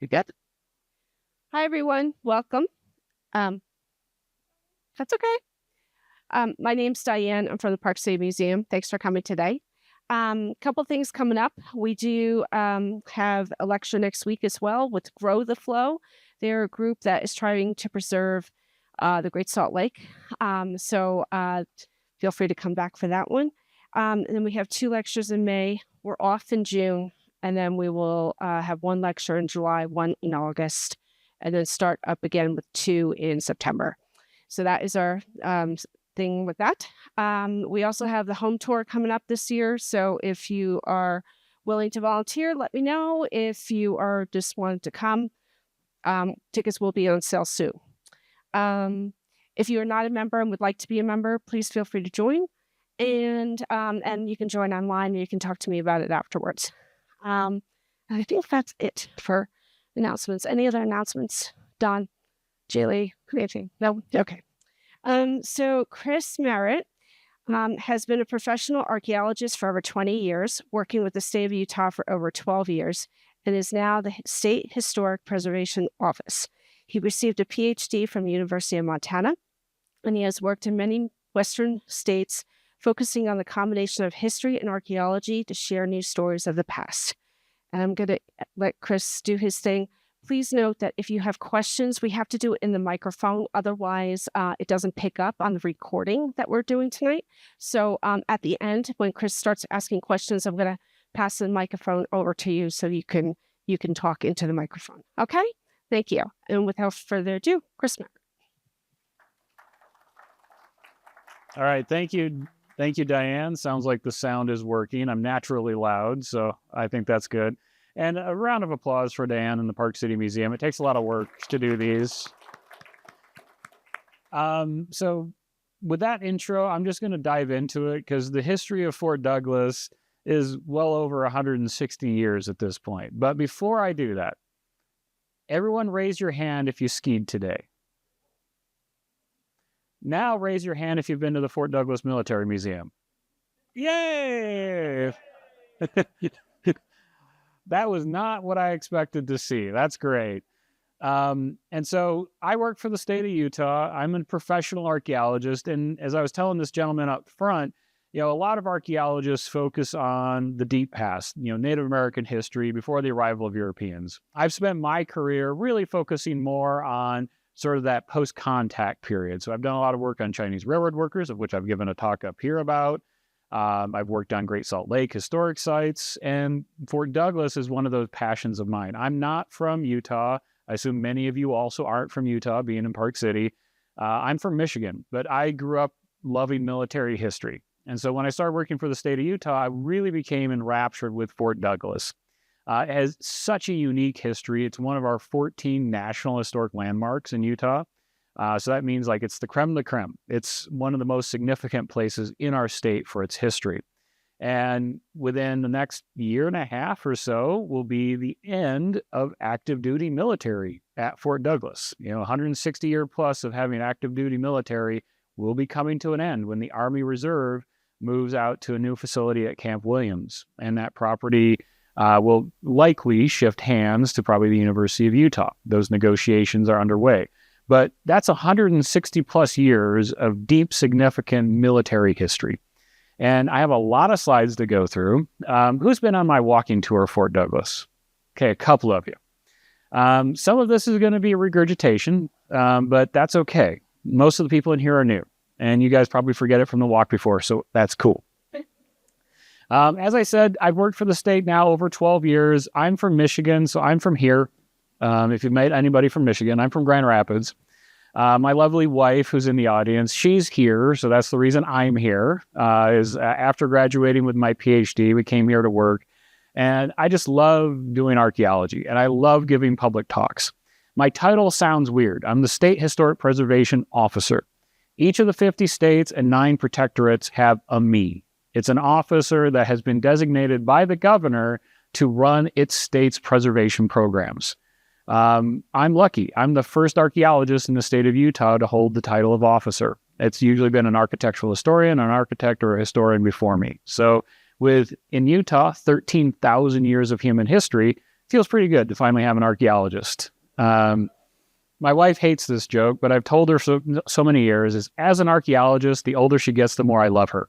You got it. Hi, everyone. Welcome. Um, that's okay. My name's Diane. I'm from the Park City Museum. Thanks for coming today. Couple things coming up. We do have a lecture next week as well with Grow the Flow. They're a group that is trying to preserve the Great Salt Lake. So feel free to come back for that one. And then we have 2 lectures in May. We're off in June. And then we will have 1 lecture in July, 1 in August, and then start up again with 2 in September. So that is our thing with that. We also have the home tour coming up this year. So if you are willing to volunteer, let me know. If you are just wanting to come, tickets will be on sale soon. If you are not a member and would like to be a member, please feel free to join. And you can join online and you can talk to me about it afterwards. I think that's it for announcements. Any other announcements? Don, Jaylee, anything? No? Okay. So Chris Merritt has been a professional archaeologist for over 20 years, working with the state of Utah for over 12 years, and is now the State Historic Preservation Office. He received a Ph.D. from the University of Montana, and he has worked in many Western states, focusing on the combination of history and archaeology to share new stories of the past. And I'm going to let Chris do his thing. Please note that if you have questions, we have to do it in the microphone. Otherwise, it doesn't pick up on the recording that we're doing tonight. So at the end, when Chris starts asking questions, I'm going to pass the microphone over to you so you can talk into the microphone. Okay? Thank you. And without further ado, Chris Merritt. All right. Thank you. Thank you, Diane. Sounds like the sound is working. I'm naturally loud, so I think that's good. And a round of applause for Diane and the Park City Museum. It takes a lot of work to do these. So with that intro, I'm just going to dive into it because the history of Fort Douglas is well over 160 years at this point. But before I do that, everyone raise your hand if you skied today. Now raise your hand if you've been to the Fort Douglas Military Museum. Yay! That was not what I expected to see. That's great. And so I work for the state of Utah. I'm a professional archaeologist. And as I was telling this gentleman up front, a lot of archaeologists focus on the deep past, Native American history before the arrival of Europeans. I've spent my career really focusing more on sort of that post-contact period. So I've done a lot of work on Chinese railroad workers, of which I've given a talk up here about. I've worked on Great Salt Lake historic sites, and Fort Douglas is one of those passions of mine. I'm not from Utah. I assume many of you also aren't from Utah, being in Park City. I'm from Michigan, but I grew up loving military history. And so when I started working for the state of Utah, I really became enraptured with Fort Douglas. It has such a unique history. It's one of our 14 national historic landmarks in Utah. So that means it's the creme de la creme. It's one of the most significant places in our state for its history. And within the next year and a half or so will be the end of active duty military at Fort Douglas. 160 year plus of having active duty military will be coming to an end when the Army Reserve moves out to a new facility at Camp Williams. And that property will likely shift hands to probably the University of Utah. Those negotiations are underway. But that's 160 plus years of deep, significant military history. And I have a lot of slides to go through. Who's been on my walking tour of Fort Douglas? Okay, a couple of you. Some of this is going to be regurgitation, but that's okay. Most of the people in here are new, and you guys probably forget it from the walk before, so that's cool. As I said, I've worked for the state now over 12 years. I'm from Michigan, so I'm from here. If you've met anybody from Michigan, I'm from Grand Rapids. My lovely wife, who's in the audience, she's here, so that's the reason I'm here. After graduating with my Ph.D., we came here to work, and I just love doing archaeology, and I love giving public talks. My title sounds weird. I'm the State Historic Preservation Officer. Each of the 50 states and 9 protectorates have a me. It's an officer that has been designated by the governor to run its state's preservation programs. I'm lucky. I'm the first archaeologist in the state of Utah to hold the title of officer. It's usually been an architectural historian, an architect, or a historian before me. So in Utah, 13,000 years of human history, feels pretty good to finally have an archaeologist. My wife hates this joke, but I've told her so many years is as an archaeologist, the older she gets, the more I love her.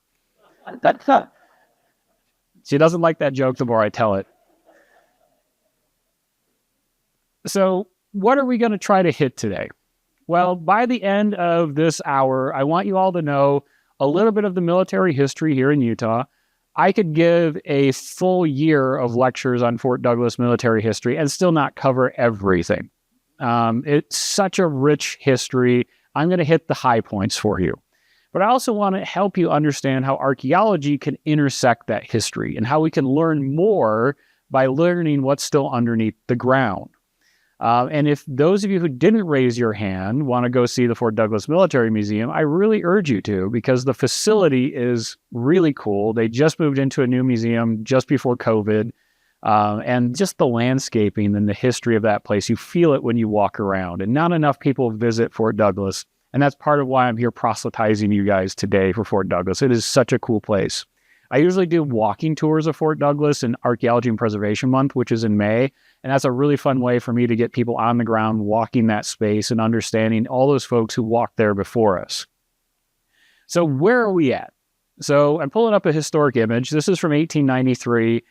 She doesn't like that joke the more I tell it. So what are we going to try to hit today? Well, by the end of this hour, I want you all to know a little bit of the military history here in Utah. I could give a full year of lectures on Fort Douglas military history and still not cover everything. It's such a rich history. I'm going to hit the high points for you. But I also want to help you understand how archaeology can intersect that history and how we can learn more by learning what's still underneath the ground. And if those of you who didn't raise your hand want to go see the Fort Douglas Military Museum, I really urge you to, because the facility is really cool. They just moved into a new museum just before COVID. And just the landscaping and the history of that place, you feel it when you walk around. And not enough people visit Fort Douglas. And that's part of why I'm here proselytizing you guys today for Fort Douglas. It is such a cool place. I usually do walking tours of Fort Douglas in Archaeology and Preservation Month, which is in May. And that's a really fun way for me to get people on the ground walking that space and understanding all those folks who walked there before us. So where are we at? So I'm pulling up a historic image. This is from 1893,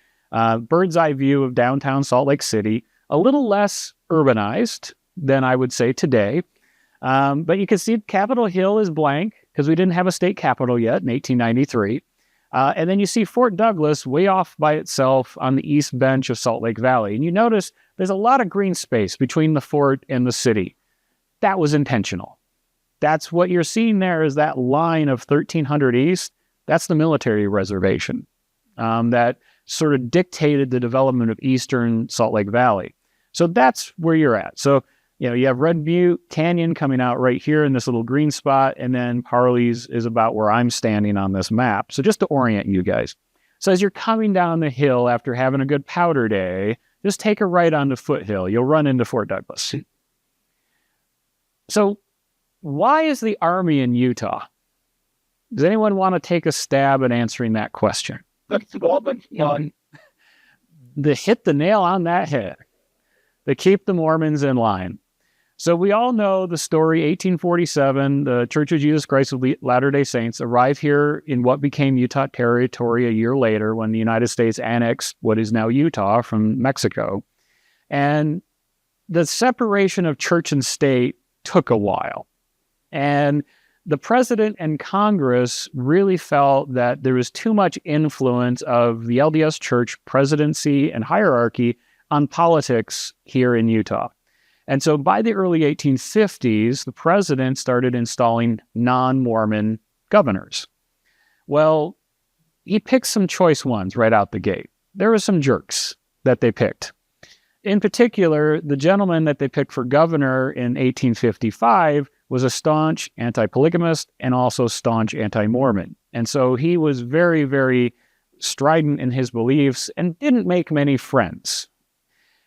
bird's eye view of downtown Salt Lake City, a little less urbanized than I would say today. But you can see Capitol Hill is blank because we didn't have a state capitol yet in 1893. And then you see Fort Douglas way off by itself on the east bench of Salt Lake Valley. And you notice there's a lot of green space between the fort and the city. That was intentional. That's what you're seeing there is that line of 1300 East. That's the military reservation that sort of dictated the development of eastern Salt Lake Valley. So that's where you're at. So, you have Red Butte Canyon coming out right here in this little green spot, and then Parley's is about where I'm standing on this map. So just to orient you guys. So as you're coming down the hill after having a good powder day, just take a right onto Foothill. You'll run into Fort Douglas. So why is the Army in Utah? Does anyone want to take a stab at answering that question? They hit the nail on that head. They keep the Mormons in line. So we all know the story, 1847, the Church of Jesus Christ of Latter-day Saints arrived here in what became Utah Territory a year later when the United States annexed what is now Utah from Mexico. And the separation of church and state took a while. And the president and Congress really felt that there was too much influence of the LDS Church presidency and hierarchy on politics here in Utah. And so by the early 1850s, the president started installing non-Mormon governors. Well, he picked some choice ones right out the gate. There were some jerks that they picked. In particular, the gentleman that they picked for governor in 1855 was a staunch anti-polygamist and also staunch anti-Mormon. And so he was very, very strident in his beliefs and didn't make many friends.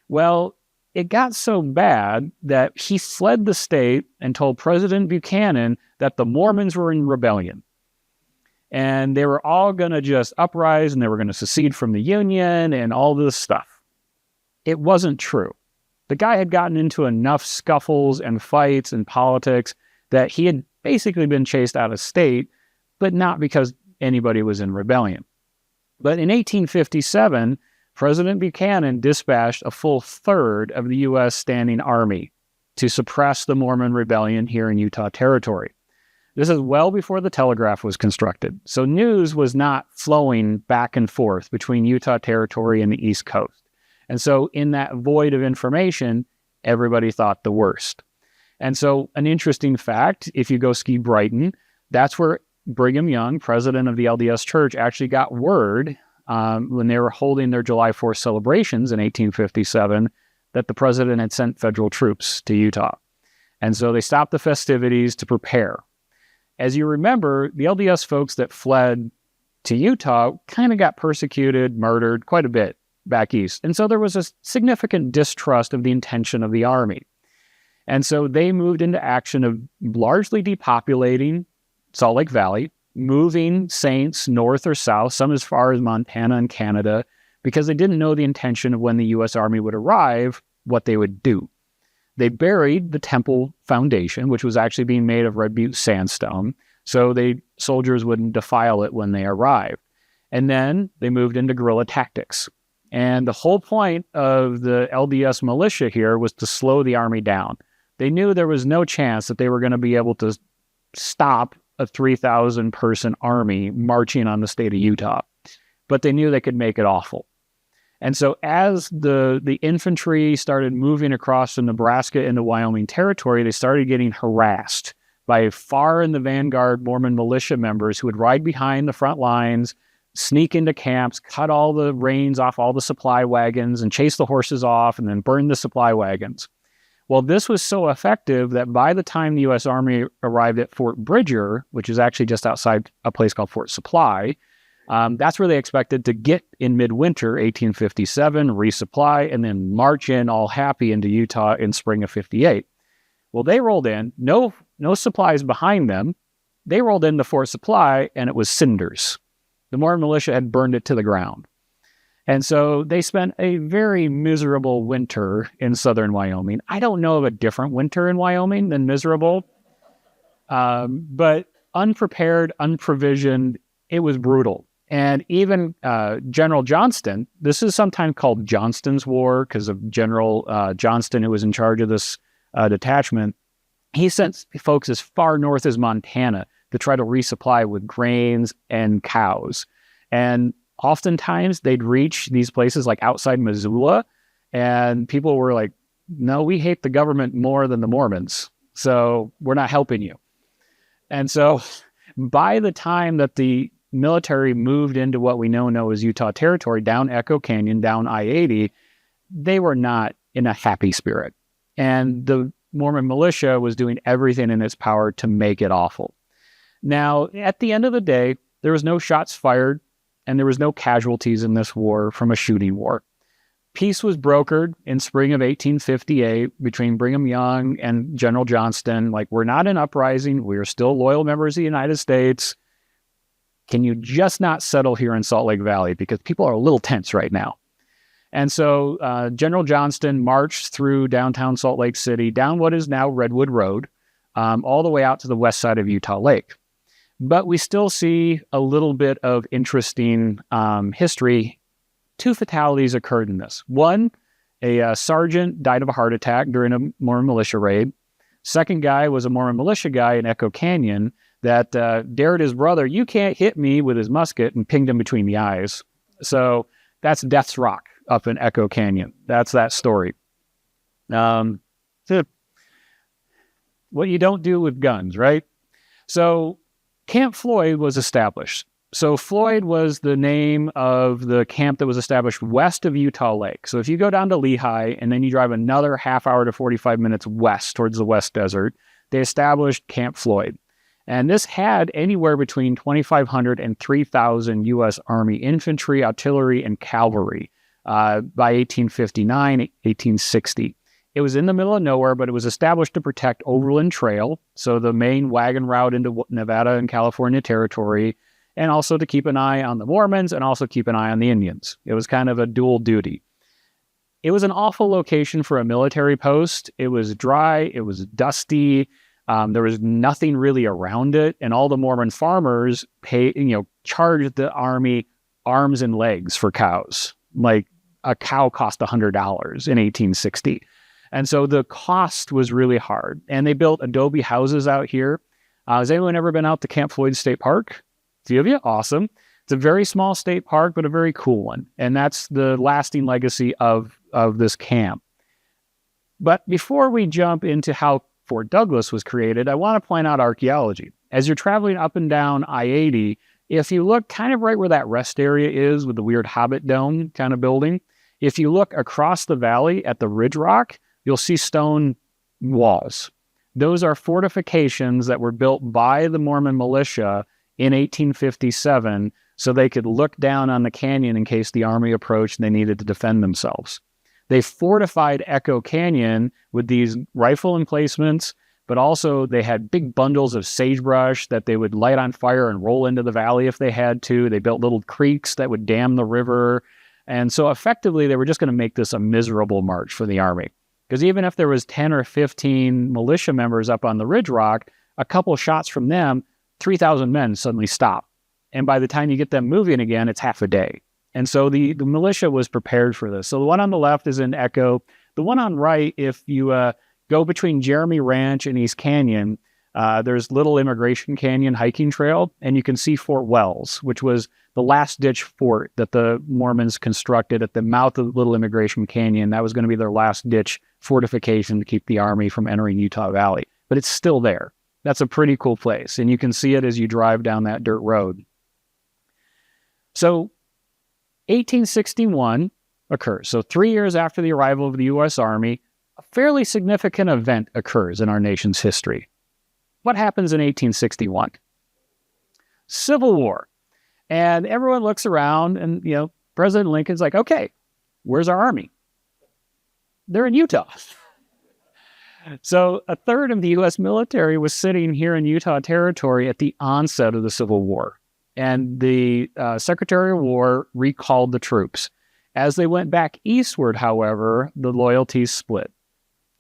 Well, it got so bad that he fled the state and told President Buchanan that the Mormons were in rebellion. And they were all going to just uprise and they were going to secede from the Union and all this stuff. It wasn't true. The guy had gotten into enough scuffles and fights and politics that he had basically been chased out of state, but not because anybody was in rebellion. But in 1857, President Buchanan dispatched a full third of the U.S. standing army to suppress the Mormon rebellion here in Utah Territory. This is well before the telegraph was constructed, so news was not flowing back and forth between Utah Territory and the East Coast. And so in that void of information, everybody thought the worst. And so an interesting fact, if you go ski Brighton, that's where Brigham Young, president of the LDS Church, actually got word when they were holding their July 4th celebrations in 1857, that the president had sent federal troops to Utah. And so they stopped the festivities to prepare. As you remember, the LDS folks that fled to Utah kind of got persecuted, murdered quite a bit back east. And so there was a significant distrust of the intention of the army. And so they moved into action of largely depopulating Salt Lake Valley, moving saints north or south, some as far as Montana and Canada, because they didn't know the intention of when the U.S. Army would arrive, what they would do. They buried the temple foundation, which was actually being made of red butte sandstone, so soldiers wouldn't defile it when they arrived. And then they moved into guerrilla tactics. And the whole point of the LDS militia here was to slow the army down. They knew there was no chance that they were going to be able to stop a 3,000-person army marching on the state of Utah, but they knew they could make it awful. And so as the infantry started moving across from Nebraska into Wyoming territory, they started getting harassed by far in the vanguard Mormon militia members who would ride behind the front lines, sneak into camps, cut all the reins off all the supply wagons, and chase the horses off, and then burn the supply wagons. Well, this was so effective that by the time the U.S. Army arrived at Fort Bridger, which is actually just outside a place called Fort Supply, that's where they expected to get in midwinter, 1857, resupply, and then march in all happy into Utah in spring of 58. Well, they rolled in, no supplies behind them. They rolled into Fort Supply, and it was cinders. The Mormon militia had burned it to the ground. And so they spent a very miserable winter in southern Wyoming. I don't know of a different winter in Wyoming than miserable, but unprepared, unprovisioned, it was brutal. And even General Johnston, this is sometimes called Johnston's War because of General Johnston, who was in charge of this detachment. He sent folks as far north as Montana to try to resupply with grains and cows. And oftentimes they'd reach these places like outside Missoula, and people were like, no, we hate the government more than the Mormons, so we're not helping you. And so by the time that the military moved into what we now know as Utah territory, down Echo Canyon, down I-80, they were not in a happy spirit. And the Mormon militia was doing everything in its power to make it awful. Now, at the end of the day, there was no shots fired, and there was no casualties in this war from a shooting war. Peace was brokered in spring of 1858 between Brigham Young and General Johnston. Like, we're not in uprising. We are still loyal members of the United States. Can you just not settle here in Salt Lake Valley? Because people are a little tense right now. And so General Johnston marched through downtown Salt Lake City, down what is now Redwood Road, all the way out to the west side of Utah Lake. But we still see a little bit of interesting history. 2 fatalities occurred in this. One, a sergeant died of a heart attack during a Mormon militia raid. Second guy was a Mormon militia guy in Echo Canyon that dared his brother, "You can't hit me," with his musket, and pinged him between the eyes. So that's Death's Rock up in Echo Canyon. That's that story. So what you don't do with guns, right? So Camp Floyd was established. So Floyd was the name of the camp that was established west of Utah Lake. So if you go down to Lehi and then you drive another half hour to 45 minutes west towards the West Desert, they established Camp Floyd. And this had anywhere between 2,500 and 3,000 U.S. Army infantry, artillery, and cavalry by 1859, 1860. It was in the middle of nowhere, but it was established to protect Overland Trail, so the main wagon route into Nevada and California territory, and also to keep an eye on the Mormons and also keep an eye on the Indians. It was kind of a dual duty. It was an awful location for a military post. It was dry. It was dusty. There was nothing really around it, and all the Mormon farmers charged the army arms and legs for cows. Like a cow cost $100 in 1860. And so the cost was really hard. And they built adobe houses out here. Has anyone ever been out to Camp Floyd State Park? A few of you? Awesome. It's a very small state park, but a very cool one. And that's the lasting legacy of this camp. But before we jump into how Fort Douglas was created, I want to point out archaeology. As you're traveling up and down I-80, if you look kind of right where that rest area is with the weird Hobbit dome kind of building, if you look across the valley at the Ridge Rock, you'll see stone walls. Those are fortifications that were built by the Mormon militia in 1857 so they could look down on the canyon in case the army approached and they needed to defend themselves. They fortified Echo Canyon with these rifle emplacements, but also they had big bundles of sagebrush that they would light on fire and roll into the valley if they had to. They built little creeks that would dam the river. And so effectively, they were just going to make this a miserable march for the Army. Because even if there was 10 or 15 militia members up on the Ridge Rock, a couple shots from them, 3,000 men suddenly stop. And by the time you get them moving again, it's half a day. And so the militia was prepared for this. So the one on the left is in Echo. The one on right, if you go between Jeremy Ranch and East Canyon, there's Little Immigration Canyon hiking trail, and you can see Fort Wells, which was the last ditch fort that the Mormons constructed at the mouth of Little Immigration Canyon. That was going to be their last ditch fortification to keep the Army from entering Utah Valley. But it's still there. That's a pretty cool place, and you can see it as you drive down that dirt road. So 1861 occurs. So 3 years after the arrival of the U.S. Army, a fairly significant event occurs in our nation's history. What happens in 1861? Civil War. And everyone looks around and, President Lincoln's like, okay, where's our army? They're in Utah. So a third of the U.S. military was sitting here in Utah Territory at the onset of the Civil War. And the Secretary of War recalled the troops. As they went back eastward, however, the loyalties split.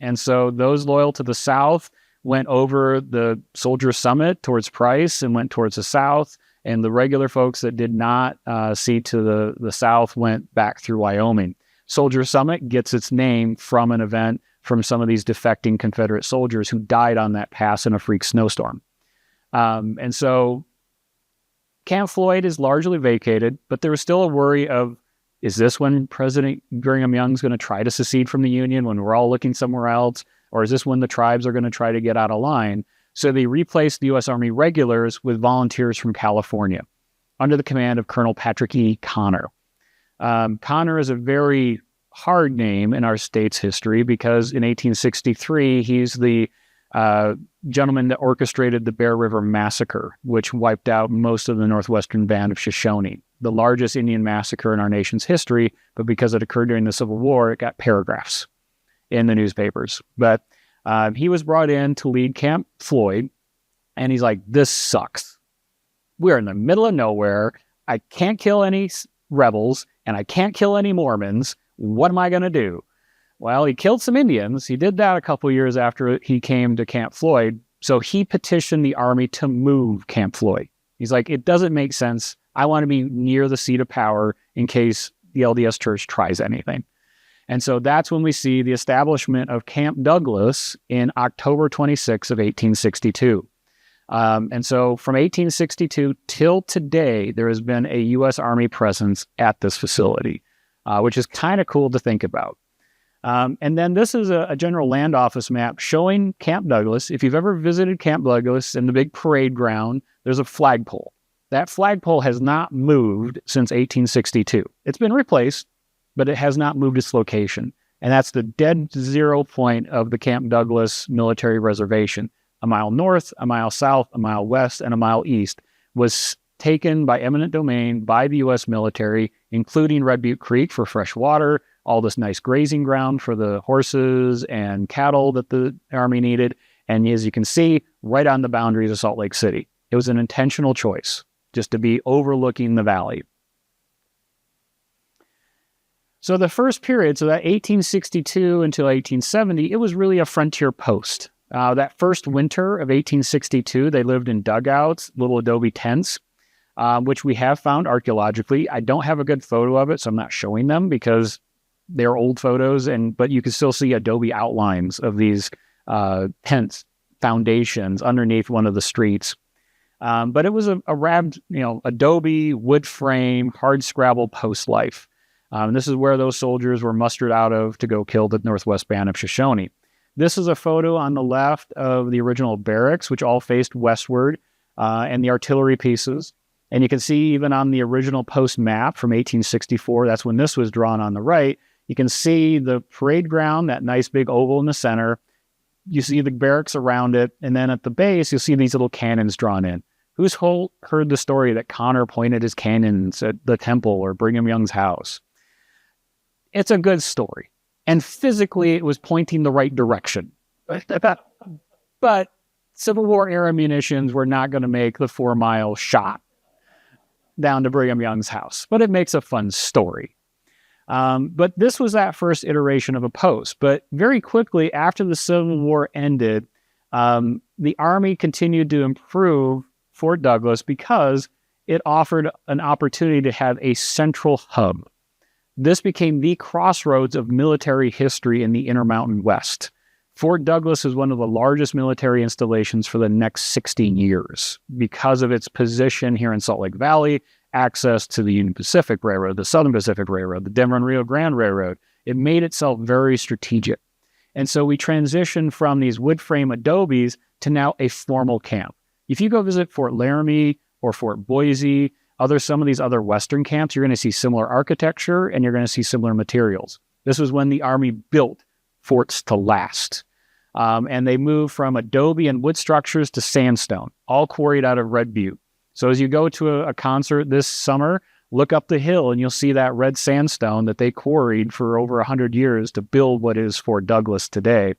And so those loyal to the South went over the Soldier Summit towards Price and went towards the South. And the regular folks that did not see to the South went back through Wyoming. Soldier Summit gets its name from an event from some of these defecting Confederate soldiers who died on that pass in a freak snowstorm. And so Camp Floyd is largely vacated, but there was still a worry of, is this when President Brigham Young's going to try to secede from the Union when we're all looking somewhere else? Or is this when the tribes are going to try to get out of line? So they replaced the U.S. Army regulars with volunteers from California under the command of Colonel Patrick E. Connor. Connor is a very hard name in our state's history because in 1863, he's the gentleman that orchestrated the Bear River Massacre, which wiped out most of the northwestern band of Shoshone, the largest Indian massacre in our nation's history. But because it occurred during the Civil War, it got paragraphs in the newspapers. But he was brought in to lead Camp Floyd, and he's like, this sucks. We're in the middle of nowhere. I can't kill any rebels, and I can't kill any Mormons. What am I going to do? Well, he killed some Indians. He did that a couple years after he came to Camp Floyd. So he petitioned the Army to move Camp Floyd. He's like, it doesn't make sense. I want to be near the seat of power in case the LDS Church tries anything. And so that's when we see the establishment of Camp Douglas in October 26 of 1862. And so from 1862 till today, there has been a U.S. Army presence at this facility, which is kind of cool to think about. And then this is a general land office map showing Camp Douglas. If you've ever visited Camp Douglas in the big parade ground, there's a flagpole. That flagpole has not moved since 1862. It's been replaced, but it has not moved its location. And that's the dead zero point of the Camp Douglas military reservation. A mile north, a mile south, a mile west, and a mile east was taken by eminent domain by the U.S. military, including Red Butte Creek for fresh water, all this nice grazing ground for the horses and cattle that the Army needed. And as you can see, right on the boundaries of Salt Lake City. It was an intentional choice just to be overlooking the valley. So the first period, so that 1862 until 1870, it was really a frontier post. That first winter of 1862, they lived in dugouts, little adobe tents, which we have found archaeologically. I don't have a good photo of it, so I'm not showing them because they're old photos, but you can still see adobe outlines of these tents, foundations underneath one of the streets. But it was a wrapped, adobe, wood frame, hard scrabble post life. And this is where those soldiers were mustered out of to go kill the Northwest Band of Shoshone. This is a photo on the left of the original barracks, which all faced westward, and the artillery pieces. And you can see even on the original post map from 1864, that's when this was drawn on the right, you can see the parade ground, that nice big oval in the center. You see the barracks around it, and then at the base, you'll see these little cannons drawn in. Who's heard the story that Connor pointed his cannons at the temple or Brigham Young's house? It's a good story. And physically, it was pointing the right direction. But Civil War era munitions were not going to make the 4-mile shot down to Brigham Young's house. But it makes a fun story. But this was that first iteration of a post. But very quickly after the Civil War ended, the Army continued to improve Fort Douglas because it offered an opportunity to have a central hub. This became the crossroads of military history in the Intermountain West. Fort Douglas is one of the largest military installations for the next 16 years because of its position here in Salt Lake Valley, access to the Union Pacific Railroad, the Southern Pacific Railroad, the Denver and Rio Grande Railroad. It made itself very strategic. And so we transitioned from these wood frame adobes to now a formal camp. If you go visit Fort Laramie or Fort Boise, some of these other Western camps, you're going to see similar architecture and you're going to see similar materials. This was when the Army built forts to last. And they moved from adobe and wood structures to sandstone, all quarried out of Red Butte. So as you go to a concert this summer, look up the hill and you'll see that red sandstone that they quarried for over 100 years to build what is Fort Douglas today.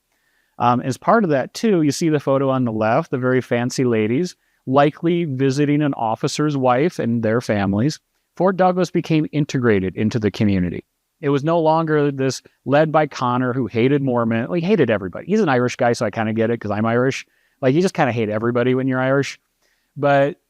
As part of that too, you see the photo on the left, the very fancy ladies, likely visiting an officer's wife and their families. Fort Douglas became integrated into the community. It was no longer this led by Connor who hated Mormon. Well, he hated everybody. He's an Irish guy, so I kind of get it because I'm Irish. Like, you just kind of hate everybody when you're Irish. But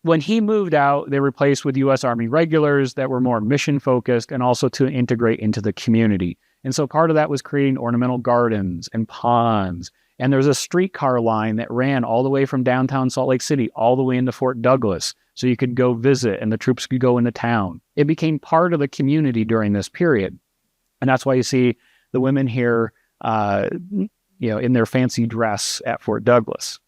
when he moved out, they replaced with U.S. Army regulars that were more mission-focused and also to integrate into the community. And so part of that was creating ornamental gardens and ponds. And there was a streetcar line that ran all the way from downtown Salt Lake City all the way into Fort Douglas. So you could go visit and the troops could go into town. It became part of the community during this period. And that's why you see the women here, in their fancy dress at Fort Douglas.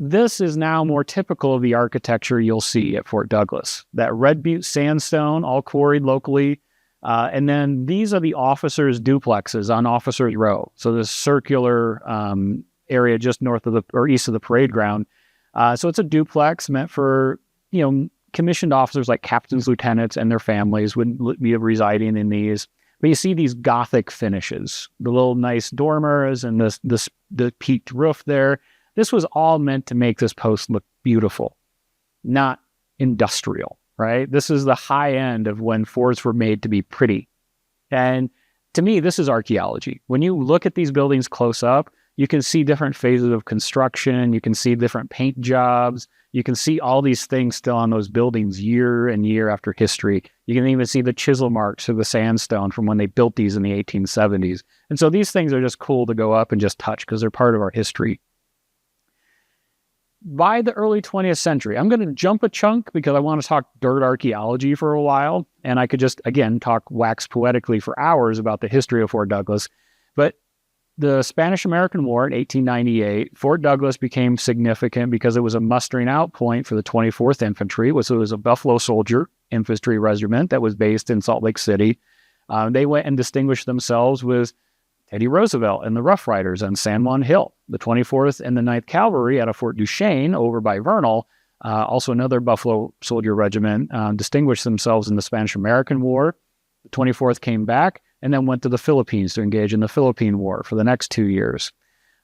This is now more typical of the architecture you'll see at Fort Douglas. That Red Butte sandstone, all quarried locally. And then these are the officers' duplexes on Officers Row. So this circular area just north of east of the parade ground. So it's a duplex meant for, commissioned officers like captains, lieutenants, and their families would be residing in these. But you see these Gothic finishes, the little nice dormers and the peaked roof there. This was all meant to make this post look beautiful, not industrial, right? This is the high end of when forts were made to be pretty. And to me, this is archaeology. When you look at these buildings close up, you can see different phases of construction. You can see different paint jobs. You can see all these things still on those buildings year and year after history. You can even see the chisel marks of the sandstone from when they built these in the 1870s. And so these things are just cool to go up and just touch because they're part of our history. By the early 20th century, I'm going to jump a chunk because I want to talk dirt archaeology for a while. And I could just, again, talk wax poetically for hours about the history of Fort Douglas. But the Spanish-American War in 1898, Fort Douglas became significant because it was a mustering out point for the 24th Infantry, which was a Buffalo Soldier infantry regiment that was based in Salt Lake City. They went and distinguished themselves with Teddy Roosevelt and the Rough Riders on San Juan Hill. The 24th and the 9th Cavalry out of Fort Duchesne over by Vernal, also another Buffalo Soldier regiment, distinguished themselves in the Spanish-American War. The 24th came back and then went to the Philippines to engage in the Philippine War for the next 2 years.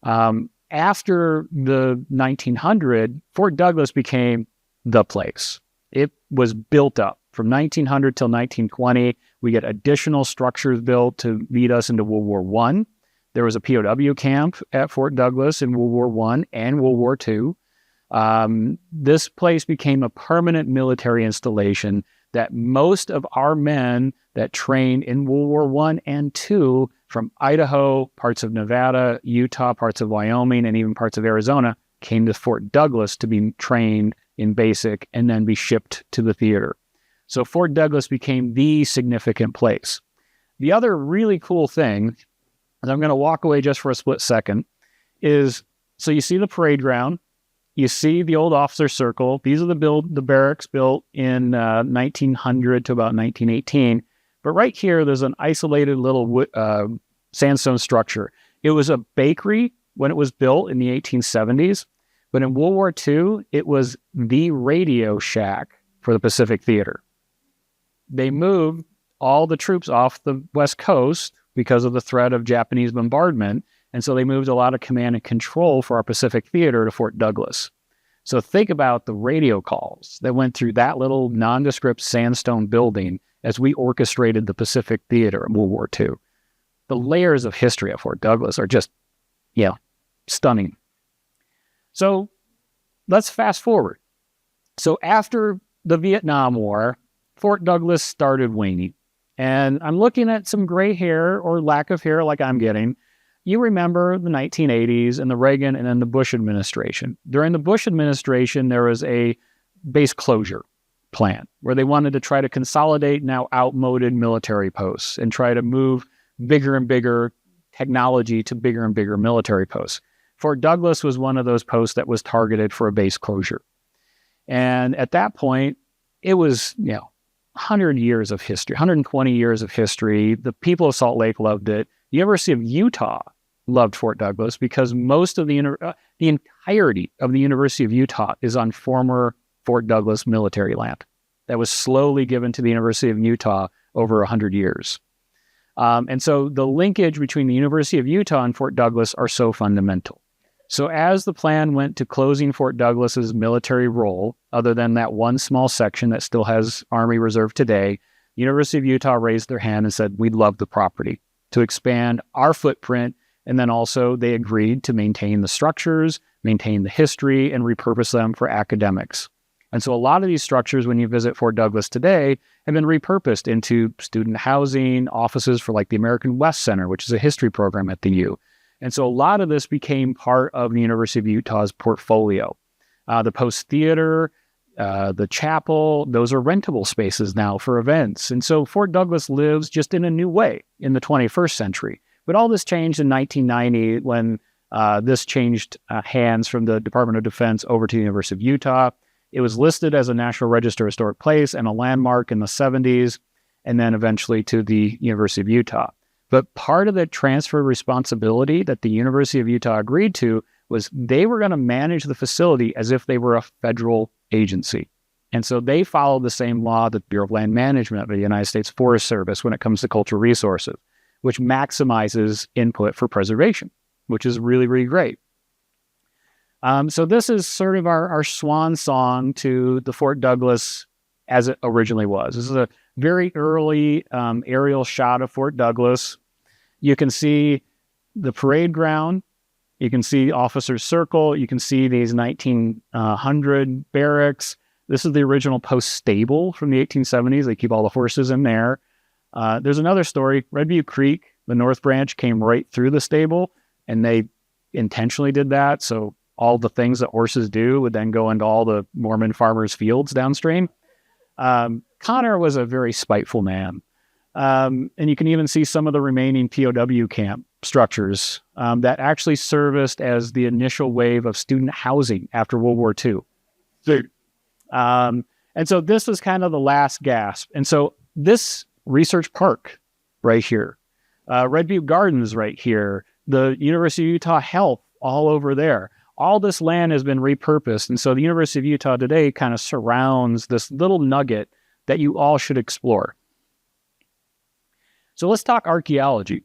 After the 1900, Fort Douglas became the place. It was built up. From 1900 till 1920, we get additional structures built to lead us into World War I. There was a POW camp at Fort Douglas in World War I and World War II. This place became a permanent military installation that most of our men that trained in World War I and II from Idaho, parts of Nevada, Utah, parts of Wyoming, and even parts of Arizona came to Fort Douglas to be trained in basic and then be shipped to the theater. So Fort Douglas became the significant place. The other really cool thing, and I'm going to walk away just for a split second, is so you see the parade ground, you see the old officer circle. These are the barracks built in 1900 to about 1918. But right here, there's an isolated little wood, sandstone structure. It was a bakery when it was built in the 1870s. But in World War II, it was the radio shack for the Pacific Theater. They moved all the troops off the West Coast because of the threat of Japanese bombardment. And so they moved a lot of command and control for our Pacific Theater to Fort Douglas. So think about the radio calls that went through that little nondescript sandstone building as we orchestrated the Pacific Theater in World War II. The layers of history at Fort Douglas are just, stunning. So let's fast forward. So after the Vietnam War, Fort Douglas started waning. And I'm looking at some gray hair or lack of hair like I'm getting. You remember the 1980s and the Reagan and then the Bush administration. During the Bush administration, there was a base closure plan where they wanted to try to consolidate now outmoded military posts and try to move bigger and bigger technology to bigger and bigger military posts. Fort Douglas was one of those posts that was targeted for a base closure. And at that point, it was, 100 years of history, 120 years of history. The people of Salt Lake loved it. The University of Utah loved Fort Douglas because most of the entirety of the University of Utah is on former Fort Douglas military land that was slowly given to the University of Utah over 100 years. And so the linkage between the University of Utah and Fort Douglas are so fundamental. So as the plan went to closing Fort Douglas's military role, other than that one small section that still has Army Reserve today, the University of Utah raised their hand and said, we'd love the property to expand our footprint. And then also they agreed to maintain the structures, maintain the history, and repurpose them for academics. And so a lot of these structures, when you visit Fort Douglas today, have been repurposed into student housing, offices for like the American West Center, which is a history program at the U. And so a lot of this became part of the University of Utah's portfolio. The Post Theater, the chapel, those are rentable spaces now for events. And so Fort Douglas lives just in a new way in the 21st century. But all this changed in 1990 when this changed hands from the Department of Defense over to the University of Utah. It was listed as a National Register Historic Place and a landmark in the 70s, and then eventually to the University of Utah. But part of the transfer responsibility that the University of Utah agreed to was they were going to manage the facility as if they were a federal agency. And so they followed the same law that the Bureau of Land Management of the United States Forest Service when it comes to cultural resources, which maximizes input for preservation, which is really, really great. So this is sort of our swan song to the Fort Douglas as it originally was. This is a very early aerial shot of Fort Douglas. You can see the parade ground. You can see Officers Circle. You can see these 1900 barracks. This is the original post stable from the 1870s. They keep all the horses in there. There's another story. Redview Creek, the North Branch, came right through the stable, and they intentionally did that. So all the things that horses do would then go into all the Mormon farmers' fields downstream. Connor was a very spiteful man. And you can even see some of the remaining POW camp structures that actually serviced as the initial wave of student housing after World War II. And so this was kind of the last gasp. And so this research park right here, Redview Gardens right here, the University of Utah Health all over there, all this land has been repurposed. And so the University of Utah today kind of surrounds this little nugget that you all should explore. So let's talk archaeology.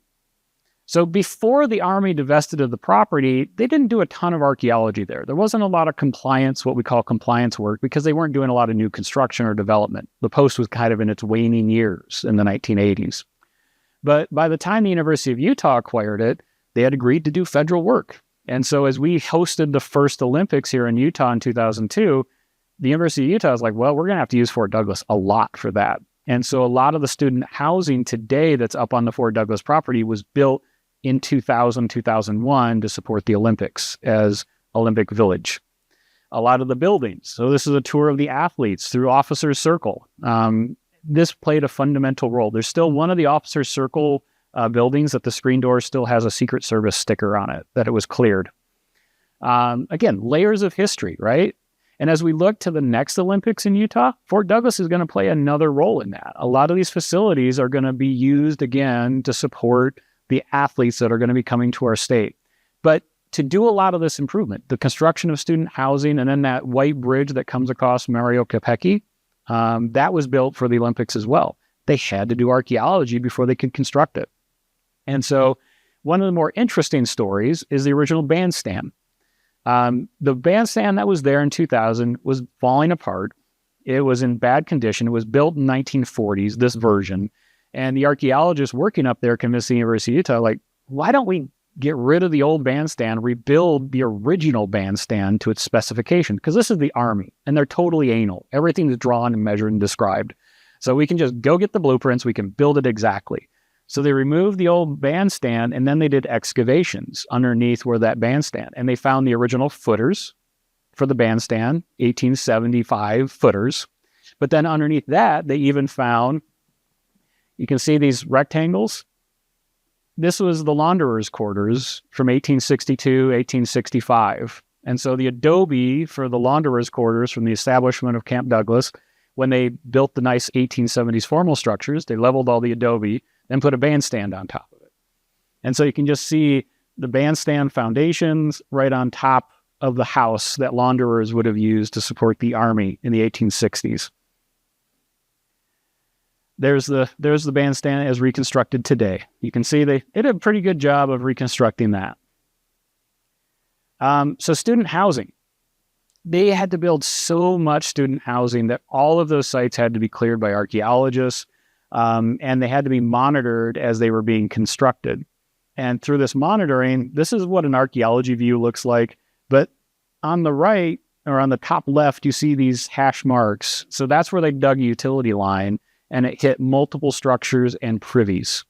So before the Army divested of the property, they didn't do a ton of archaeology there. There wasn't a lot of compliance, what we call compliance work, because they weren't doing a lot of new construction or development. The post was kind of in its waning years in the 1980s. But by the time the University of Utah acquired it, they had agreed to do federal work. And so as we hosted the first Olympics here in Utah in 2002, the University of Utah is like, well, we're going to have to use Fort Douglas a lot for that. And so a lot of the student housing today that's up on the Fort Douglas property was built in 2000, 2001 to support the Olympics as Olympic Village. A lot of the buildings. So this is a tour of the athletes through Officers Circle. This played a fundamental role. There's still one of the Officers Circle buildings that the screen door still has a Secret Service sticker on it, that it was cleared. Again, layers of history, right? And as we look to the next Olympics in Utah, Fort Douglas is going to play another role in that. A lot of these facilities are going to be used again to support the athletes that are going to be coming to our state. But to do a lot of this improvement, the construction of student housing and then that white bridge that comes across Mario Capecchi, that was built for the Olympics as well. They had to do archaeology before they could construct it. And so one of the more interesting stories is the original bandstand. The bandstand that was there in 2000 was falling apart. It was in bad condition. It was built in 1940s, this version. And the archaeologists working up there convinced the University of Utah, like, why don't we get rid of the old bandstand, rebuild the original bandstand to its specification? Because this is the Army, and they're totally anal. Everything is drawn and measured and described. So we can just go get the blueprints. We can build it exactly. So they removed the old bandstand, and then they did excavations underneath where that bandstand. And they found the original footers for the bandstand, 1875 footers. But then underneath that, they even found, you can see these rectangles. This was the launderer's quarters from 1862, 1865. And so the adobe for the launderer's quarters from the establishment of Camp Douglas, when they built the nice 1870s formal structures, they leveled all the adobe, then put a bandstand on top of it. And so you can just see the bandstand foundations right on top of the house that launderers would have used to support the Army in the 1860s. There's the bandstand as reconstructed today. You can see they did a pretty good job of reconstructing that. So student housing. They had to build so much student housing that all of those sites had to be cleared by archaeologists, and they had to be monitored as they were being constructed. And through this monitoring, this is what an archaeology view looks like. But on the right, or on the top left, you see these hash marks. So that's where they dug a utility line, and it hit multiple structures and privies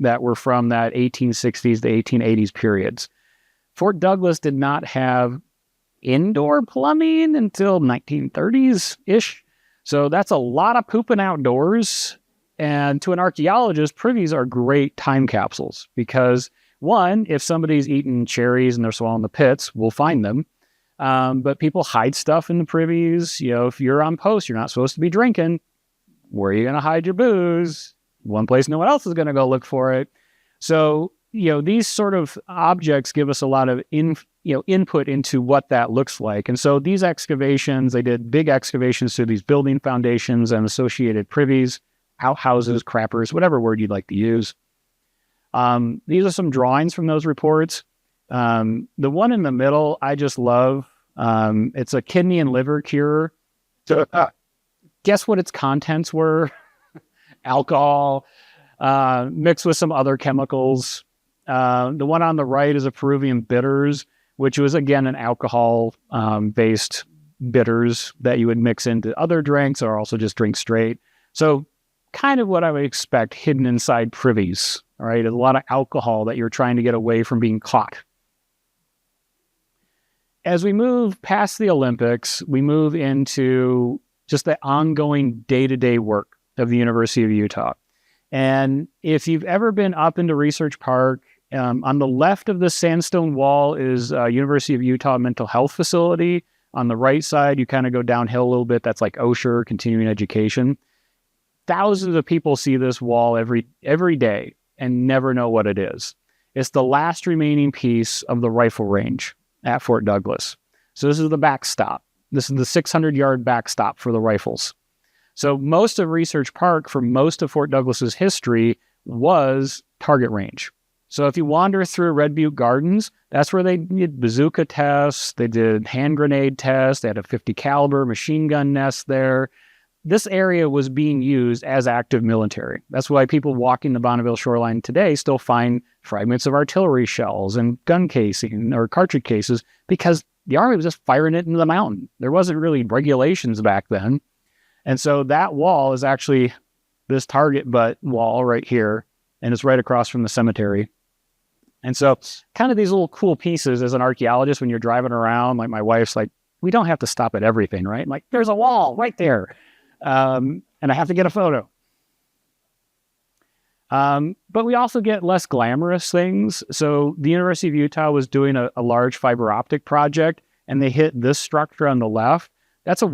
that were from that 1860s to 1880s periods. Fort Douglas did not have indoor plumbing until 1930s-ish. So that's a lot of pooping outdoors. And to an archaeologist, privies are great time capsules because, one, if somebody's eating cherries and they're swallowing the pits, we'll find them. But people hide stuff in the privies. You know, if you're on post, you're not supposed to be drinking. Where are you going to hide your booze? One place no one else is going to go look for it. So, you know, these sort of objects give us a lot of input into what that looks like. And so these excavations, they did big excavations through these building foundations and associated privies, outhouses, crappers, whatever word you'd like to use. These are some drawings from those reports. The one in the middle, I just love. It's a kidney and liver cure. So, guess what its contents were? Alcohol, mixed with some other chemicals. The one on the right is a Peruvian bitters, which was, again, an alcohol-based bitters that you would mix into other drinks or also just drink straight. So kind of what I would expect hidden inside privies, all right? A lot of alcohol that you're trying to get away from being caught. As we move past the Olympics, we move into just the ongoing day-to-day work of the University of Utah. And if you've ever been up into Research Park, on the left of the sandstone wall is University of Utah Mental Health Facility. On the right side, you kind of go downhill a little bit. That's like Osher, continuing education. Thousands of people see this wall every day and never know what it is. It's the last remaining piece of the rifle range at Fort Douglas. So this is the backstop. This is the 600-yard backstop for the rifles. So most of Research Park, for most of Fort Douglas's history, was target range. So if you wander through Red Butte Gardens, that's where they did bazooka tests, they did hand grenade tests, they had a .50 caliber machine gun nest there. This area was being used as active military. That's why people walking the Bonneville shoreline today still find fragments of artillery shells and gun casing or cartridge cases, because the Army was just firing it into the mountain. There wasn't really regulations back then. And so that wall is actually this target butt wall right here, and it's right across from the cemetery. And so kind of these little cool pieces as an archaeologist, when you're driving around, like my wife's like, we don't have to stop at everything, right? I'm like, there's a wall right there. And I have to get a photo. But we also get less glamorous things. So the University of Utah was doing a large fiber optic project, and they hit this structure on the left. That's a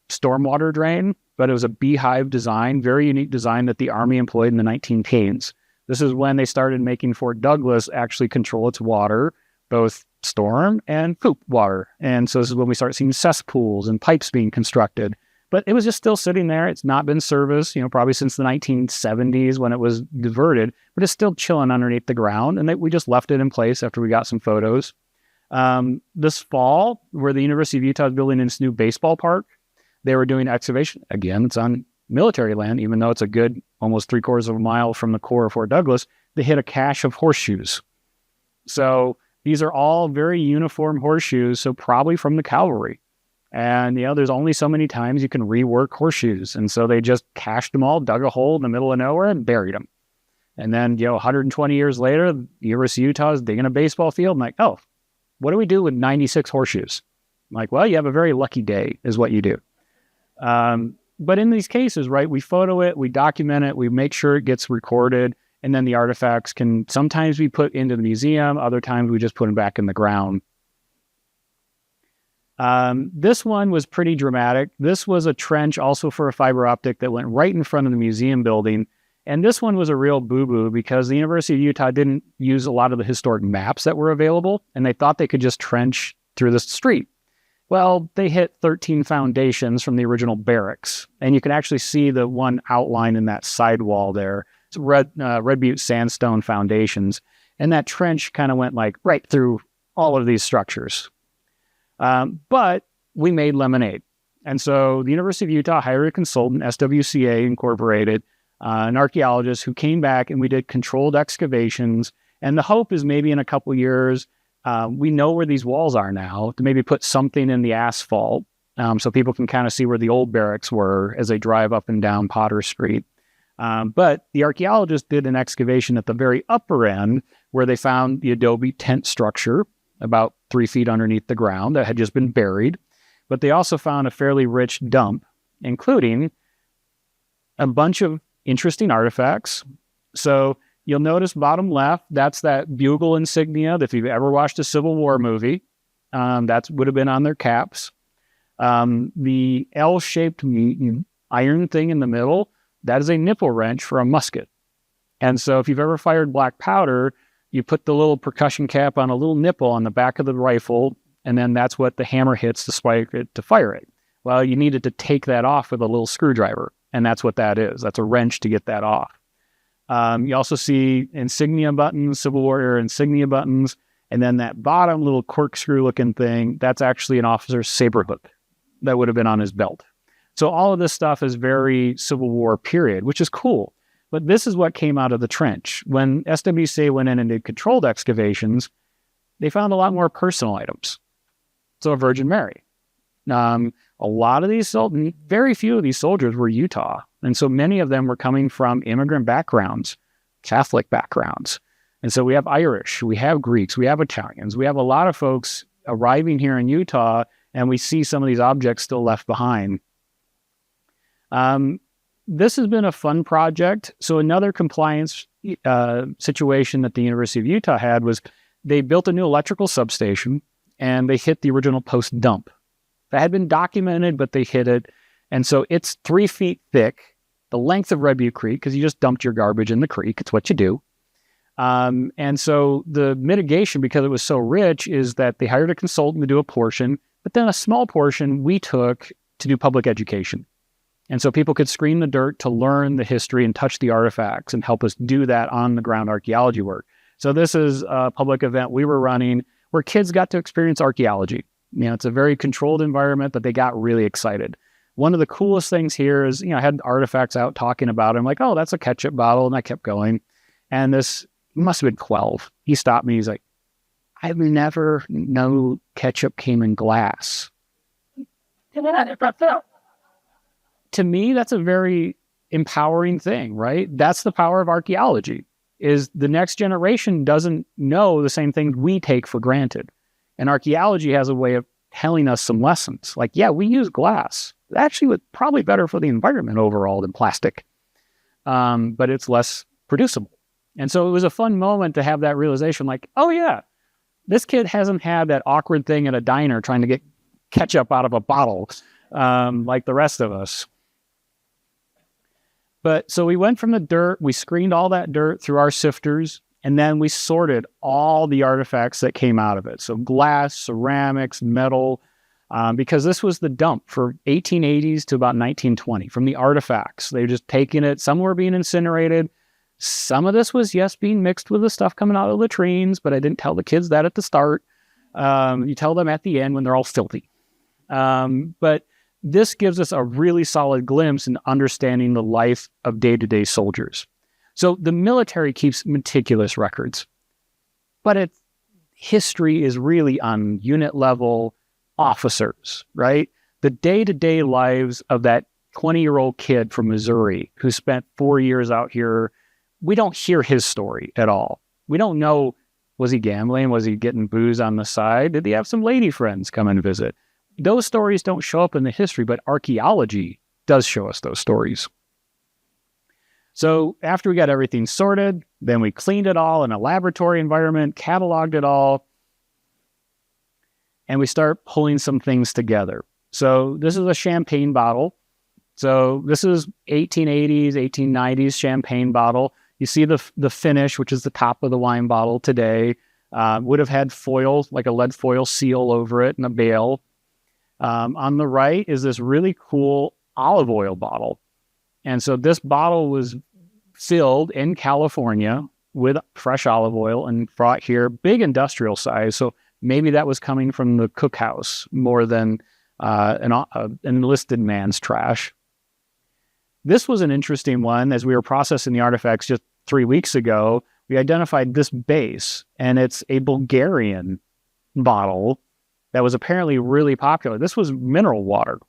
stormwater drain, but it was a beehive design, very unique design that the Army employed in the 1910s. This is when they started making Fort Douglas actually control its water, both storm and poop water. And so this is when we start seeing cesspools and pipes being constructed. But it was just still sitting there. It's not been serviced, probably since the 1970s when it was diverted, but it's still chilling underneath the ground. And we just left it in place after we got some photos. This fall, where the University of Utah is building its new baseball park, they were doing excavation. Again, it's on military land, even though it's a good almost 3/4 of a mile from the core of Fort Douglas. They hit a cache of horseshoes. So these are all very uniform horseshoes, so probably from the cavalry. And, there's only so many times you can rework horseshoes. And so they just cached them all, dug a hole in the middle of nowhere and buried them. And then, 120 years later, the University of Utah is digging a baseball field. I'm like, oh, what do we do with 96 horseshoes? I'm like, well, you have a very lucky day is what you do. But in these cases, right, we photo it, we document it, we make sure it gets recorded, and then the artifacts can sometimes be put into the museum, other times we just put them back in the ground. This one was pretty dramatic. This was a trench also for a fiber optic that went right in front of the museum building. And this one was a real boo-boo because the University of Utah didn't use a lot of the historic maps that were available, and they thought they could just trench through the street. Well, they hit 13 foundations from the original barracks, and you can actually see the one outline in that sidewall there. It's Red Butte sandstone foundations, and that trench kind of went like right through all of these structures. But we made lemonade. And so the University of Utah hired a consultant, SWCA Incorporated, an archaeologist who came back, and we did controlled excavations. And the hope is maybe in a couple years, we know where these walls are now, to maybe put something in the asphalt so people can kind of see where the old barracks were as they drive up and down Potter Street. But the archaeologist did an excavation at the very upper end where they found the adobe tent structure about 3 feet underneath the ground that had just been buried. But they also found a fairly rich dump, including a bunch of interesting artifacts. So you'll notice bottom left, that's that bugle insignia that if you've ever watched a Civil War movie, that would have been on their caps. The L-shaped iron thing in the middle, that is a nipple wrench for a musket. And so if you've ever fired black powder, you put the little percussion cap on a little nipple on the back of the rifle, and then that's what the hammer hits to spike it to fire it. Well, you needed to take that off with a little screwdriver, and that's what that is. That's a wrench to get that off. You also see insignia buttons, Civil War era insignia buttons, and then that bottom little corkscrew-looking thing, that's actually an officer's saber hook that would have been on his belt. So all of this stuff is very Civil War period, which is cool. But this is what came out of the trench. When SWCA went in and did controlled excavations, they found a lot more personal items. So a Virgin Mary. A lot of these, very few of these soldiers were Utah. And so many of them were coming from immigrant backgrounds, Catholic backgrounds. And so we have Irish, we have Greeks, we have Italians, we have a lot of folks arriving here in Utah, and we see some of these objects still left behind. This has been a fun project. So another compliance situation that the University of Utah had was they built a new electrical substation, and they hit the original post dump. That had been documented, but they hit it. And so it's 3 feet thick, the length of Red Butte Creek, because you just dumped your garbage in the creek. It's what you do. And so the mitigation, because it was so rich, is that they hired a consultant to do a portion, but then a small portion we took to do public education. And so people could screen the dirt to learn the history and touch the artifacts and help us do that on the ground archaeology work. So this is a public event we were running where kids got to experience archaeology. It's a very controlled environment, but they got really excited. One of the coolest things here is, I had artifacts out talking about it. I'm like, oh, that's a ketchup bottle. And I kept going. And this must have been 12. He stopped me. He's like, I've never known ketchup came in glass. To me, that's a very empowering thing, right? That's the power of archaeology, is the next generation doesn't know the same things we take for granted. And archaeology has a way of telling us some lessons. Like, yeah, we use glass. It actually was probably better for the environment overall than plastic, but it's less producible. And so it was a fun moment to have that realization, like, oh yeah, this kid hasn't had that awkward thing at a diner trying to get ketchup out of a bottle like the rest of us. But so we went from the dirt, we screened all that dirt through our sifters, and then we sorted all the artifacts that came out of it. So glass, ceramics, metal, because this was the dump for 1880s to about 1920 from the artifacts. They were just taking it, some were being incinerated. Some of this was, yes, being mixed with the stuff coming out of latrines, but I didn't tell the kids that at the start. You tell them at the end when they're all filthy. But this gives us a really solid glimpse in understanding the life of day-to-day soldiers. So the military keeps meticulous records, but history is really on unit level officers, right? The day-to-day lives of that 20-year-old kid from Missouri who spent 4 years out here, we don't hear his story at all. We don't know, was he gambling? Was he getting booze on the side? Did he have some lady friends come and visit? Those stories don't show up in the history, but archaeology does show us those stories. So after we got everything sorted, then we cleaned it all in a laboratory environment, cataloged it all, and we start pulling some things together. So this is a champagne bottle. So this is 1880s, 1890s champagne bottle. You see the finish, which is the top of the wine bottle today, would have had foil, like a lead foil seal over it and a bale. On the right is this really cool olive oil bottle. And so this bottle was filled in California with fresh olive oil and brought here, big industrial size. So maybe that was coming from the cookhouse more than an enlisted man's trash. This was an interesting one. As we were processing the artifacts just 3 weeks ago, we identified this base, and it's a Bulgarian bottle that was apparently really popular. This was mineral water.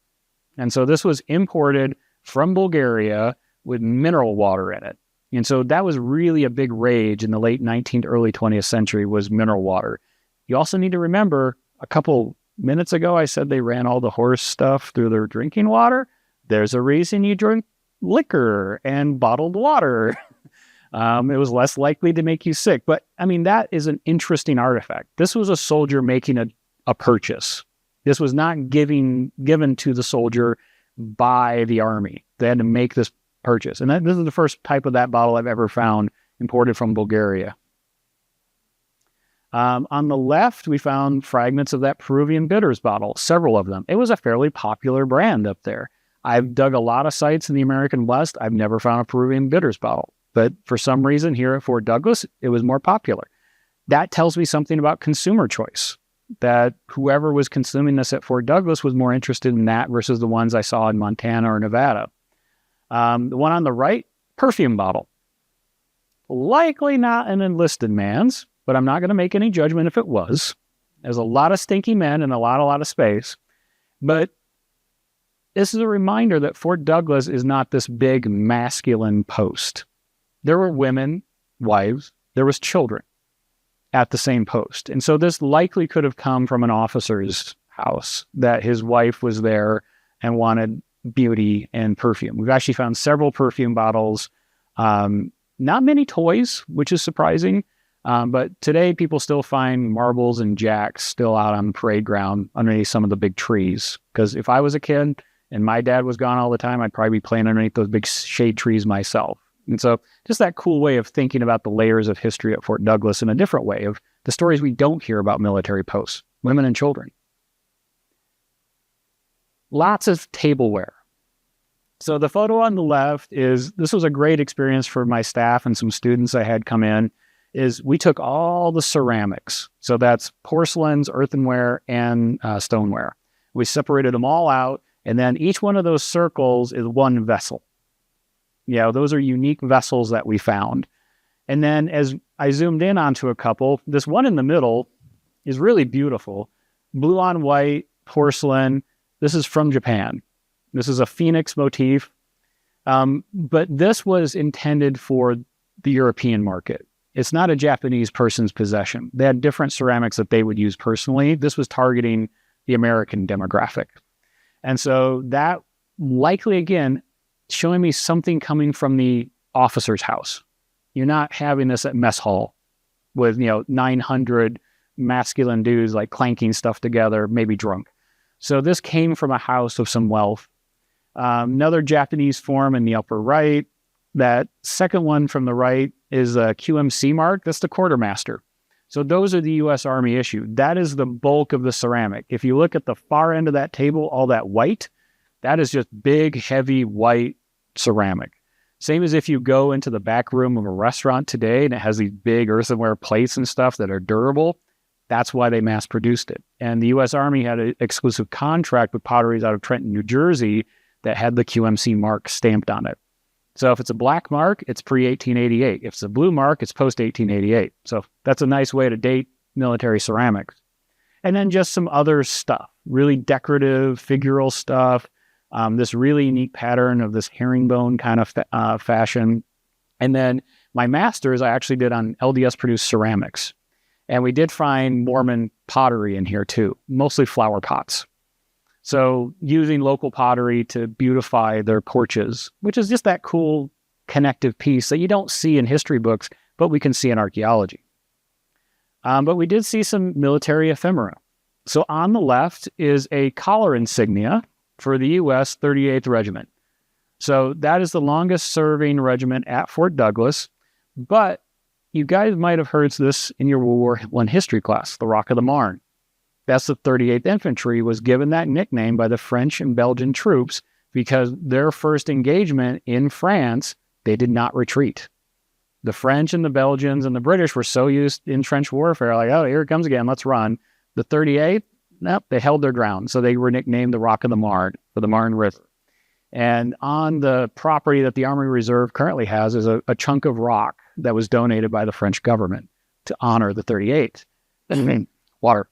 And so this was imported from Bulgaria with mineral water in it. And so that was really a big rage in the late 19th, early 20th century was mineral water. You also need to remember, a couple minutes ago, I said they ran all the horse stuff through their drinking water. There's a reason you drink liquor and bottled water. It was less likely to make you sick. But I mean, that is an interesting artifact. This was a soldier making a purchase. This was not given to the soldier by the army. They had to make this purchase. And this is the first type of that bottle I've ever found imported from Bulgaria. On the left, we found fragments of that Peruvian bitters bottle, several of them. It was a fairly popular brand up there. I've dug a lot of sites in the American West. I've never found a Peruvian bitters bottle. But for some reason here at Fort Douglas, it was more popular. That tells me something about consumer choice, that whoever was consuming this at Fort Douglas was more interested in that versus the ones I saw in Montana or Nevada. The one on the right, perfume bottle. Likely not an enlisted man's, but I'm not going to make any judgment if it was. There's a lot of stinky men and a lot of space. But this is a reminder that Fort Douglas is not this big masculine post. There were women, wives, there was children at the same post. And so this likely could have come from an officer's house, that his wife was there and wanted beauty and perfume. We've actually found several perfume bottles, not many toys, which is surprising. But today people still find marbles and jacks still out on the parade ground underneath some of the big trees. Because if I was a kid and my dad was gone all the time, I'd probably be playing underneath those big shade trees myself. And so just that cool way of thinking about the layers of history at Fort Douglas in a different way, of the stories we don't hear about military posts, women and children. Lots of tableware. So the photo on the left this was a great experience for my staff and some students I had come in, is we took all the ceramics. So that's porcelains, earthenware, and stoneware. We separated them all out, and then each one of those circles is one vessel. Those are unique vessels that we found. And then as I zoomed in onto a couple, this one in the middle is really beautiful. Blue on white, porcelain. This is from Japan. This is a phoenix motif. But this was intended for the European market. It's not a Japanese person's possession. They had different ceramics that they would use personally. This was targeting the American demographic. And so that likely, again, showing me something coming from the officer's house. You're not having this at mess hall with, 900 masculine dudes like clanking stuff together, maybe drunk. So this came from a house of some wealth. Another Japanese form in the upper right. That second one from the right is a QMC mark. That's the quartermaster. So those are the U.S. Army issued. That is the bulk of the ceramic. If you look at the far end of that table, all that white, that is just big, heavy, white ceramic. Same as if you go into the back room of a restaurant today and it has these big earthenware plates and stuff that are durable. That's why they mass produced it. And the U.S. Army had an exclusive contract with potteries out of Trenton, New Jersey that had the QMC mark stamped on it. So if it's a black mark, it's pre-1888. If it's a blue mark, it's post-1888. So that's a nice way to date military ceramics. And then just some other stuff, really decorative, figural stuff, this really unique pattern of this herringbone kind of fashion. And then my master's I actually did on LDS-produced ceramics. And we did find Mormon pottery in here too, mostly flower pots. So using local pottery to beautify their porches, which is just that cool connective piece that you don't see in history books, but we can see in archaeology. But we did see some military ephemera. So on the left is a collar insignia for the U.S. 38th Regiment. So that is the longest serving regiment at Fort Douglas. But you guys might have heard this in your World War I history class, the Rock of the Marne. That's the 38th Infantry was given that nickname by the French and Belgian troops because their first engagement in France, they did not retreat. The French and the Belgians and the British were so used in trench warfare, like, oh, here it comes again, let's run. The 38th, nope, they held their ground. So they were nicknamed the Rock of the Marne for the Marne River. And on the property that the Army Reserve currently has is a chunk of rock that was donated by the French government to honor the 38th. Water.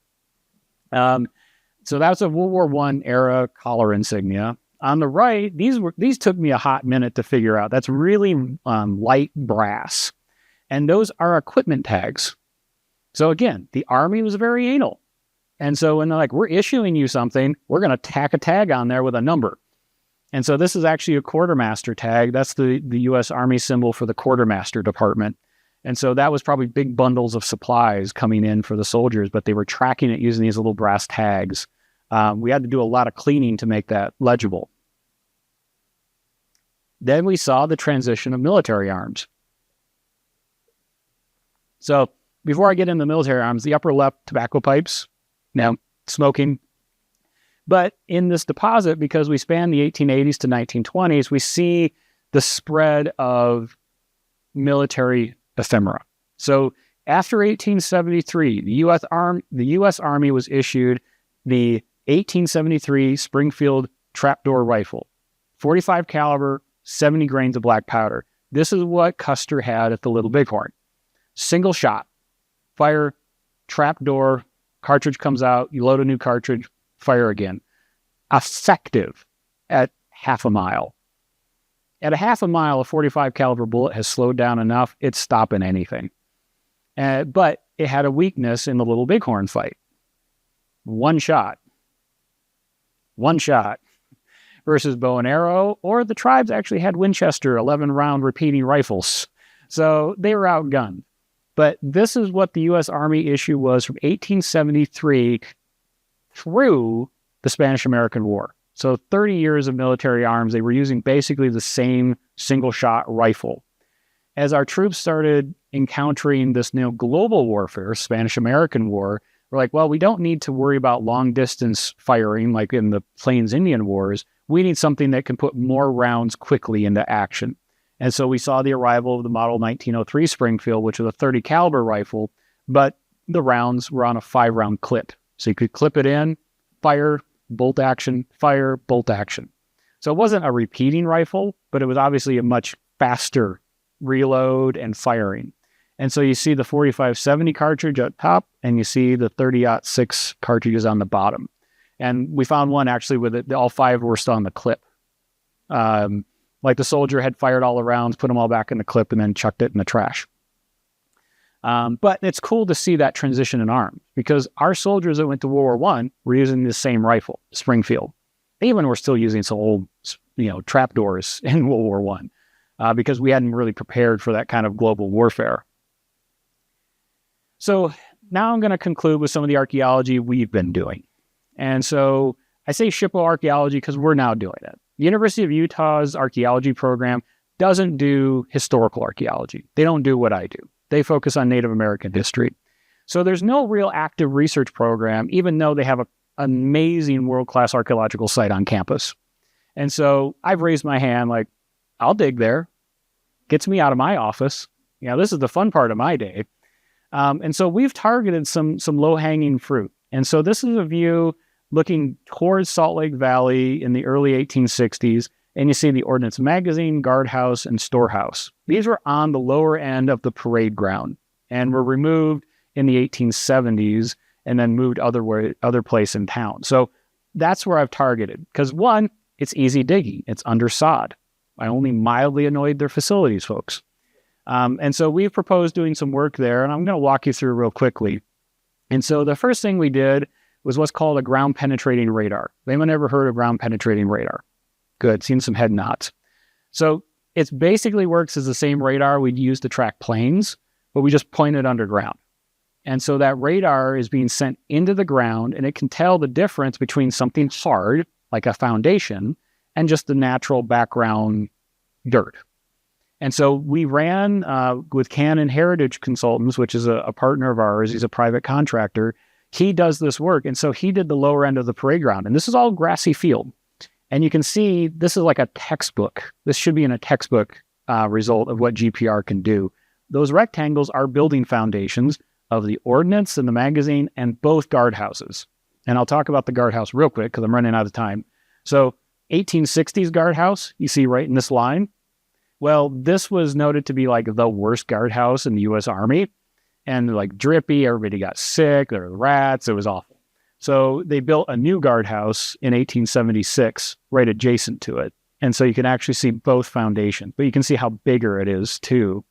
So that's a World War I era collar insignia. On the right, these took me a hot minute to figure out. That's really light brass. And those are equipment tags. So again, the Army was very anal. And so when they're like, we're issuing you something, we're going to tack a tag on there with a number. And so this is actually a quartermaster tag. That's the U.S. Army symbol for the quartermaster department. And so that was probably big bundles of supplies coming in for the soldiers, but they were tracking it using these little brass tags. We had to do a lot of cleaning to make that legible. Then we saw the transition of military arms. So before I get into military arms, the upper left, tobacco pipes, now smoking. But in this deposit, because we span the 1880s to 1920s, we see the spread of military ephemera. So after 1873, the U.S. Army was issued the 1873 Springfield trapdoor rifle, 45 caliber, 70 grains of black powder. This is what Custer had at the Little Bighorn. Single shot, fire, trapdoor, cartridge comes out, you load a new cartridge, fire again. Effective at half a mile. At a half a mile, a 45 caliber bullet has slowed down enough, it's stopping anything. But it had a weakness in the Little Bighorn fight. One shot versus bow and arrow, or the tribes actually had Winchester 11-round repeating rifles. So they were outgunned. But this is what the U.S. Army issue was from 1873 through the Spanish-American War. So 30 years of military arms, they were using basically the same single-shot rifle. As our troops started encountering this new global warfare, Spanish-American War, we're like, well, we don't need to worry about long-distance firing like in the Plains Indian Wars. We need something that can put more rounds quickly into action. And so we saw the arrival of the Model 1903 Springfield, which was a 30 caliber rifle, but the rounds were on a 5-round clip. So you could clip it in, fire, bolt action, fire, bolt action. So it wasn't a repeating rifle, but it was obviously a much faster reload and firing. And so you see the 45-70 cartridge at top, and you see the 30-06 cartridges on the bottom. And we found one actually with it, all 5 were still on the clip. Like the soldier had fired all the rounds, put them all back in the clip, and then chucked it in the trash. But it's cool to see that transition in arms, because our soldiers that went to World War I were using the same rifle, Springfield. They even were still using some old, trapdoors in World War I, because we hadn't really prepared for that kind of global warfare. So now I'm going to conclude with some of the archaeology we've been doing. And so I say SHPO archaeology because we're now doing it. The University of Utah's archaeology program doesn't do historical archaeology. They don't do what I do. They focus on Native American history. So there's no real active research program, even though they have an amazing world-class archaeological site on campus. And so I've raised my hand like, I'll dig there. Gets me out of my office. This is the fun part of my day. And so we've targeted some low-hanging fruit. And so this is a view looking towards Salt Lake Valley in the early 1860s, and you see the Ordnance Magazine, guardhouse, and storehouse. These were on the lower end of the parade ground and were removed in the 1870s and then moved other place in town. So that's where I've targeted because, one, it's easy digging. It's under sod. I only mildly annoyed their facilities folks. And so we've proposed doing some work there, and I'm going to walk you through real quickly. And so the first thing we did was what's called a ground penetrating radar. Anyone ever heard of ground penetrating radar? Good, seen some head nods. So it basically works as the same radar we'd use to track planes, but we just point it underground. And so that radar is being sent into the ground, and it can tell the difference between something hard, like a foundation, and just the natural background dirt. And so we ran with Cannon Heritage Consultants, which is a partner of ours. He's a private contractor. He does this work. And so he did the lower end of the parade ground. And this is all grassy field. And you can see this is like a textbook. This should be in a textbook result of what GPR can do. Those rectangles are building foundations of the ordnance and the magazine and both guardhouses. And I'll talk about the guardhouse real quick because I'm running out of time. So 1860s guardhouse, you see right in this line. Well, this was noted to be like the worst guardhouse in the U.S. Army, and like drippy, everybody got sick, there were rats, it was awful. So they built a new guardhouse in 1876 right adjacent to it. And so you can actually see both foundations, but you can see how bigger it is too.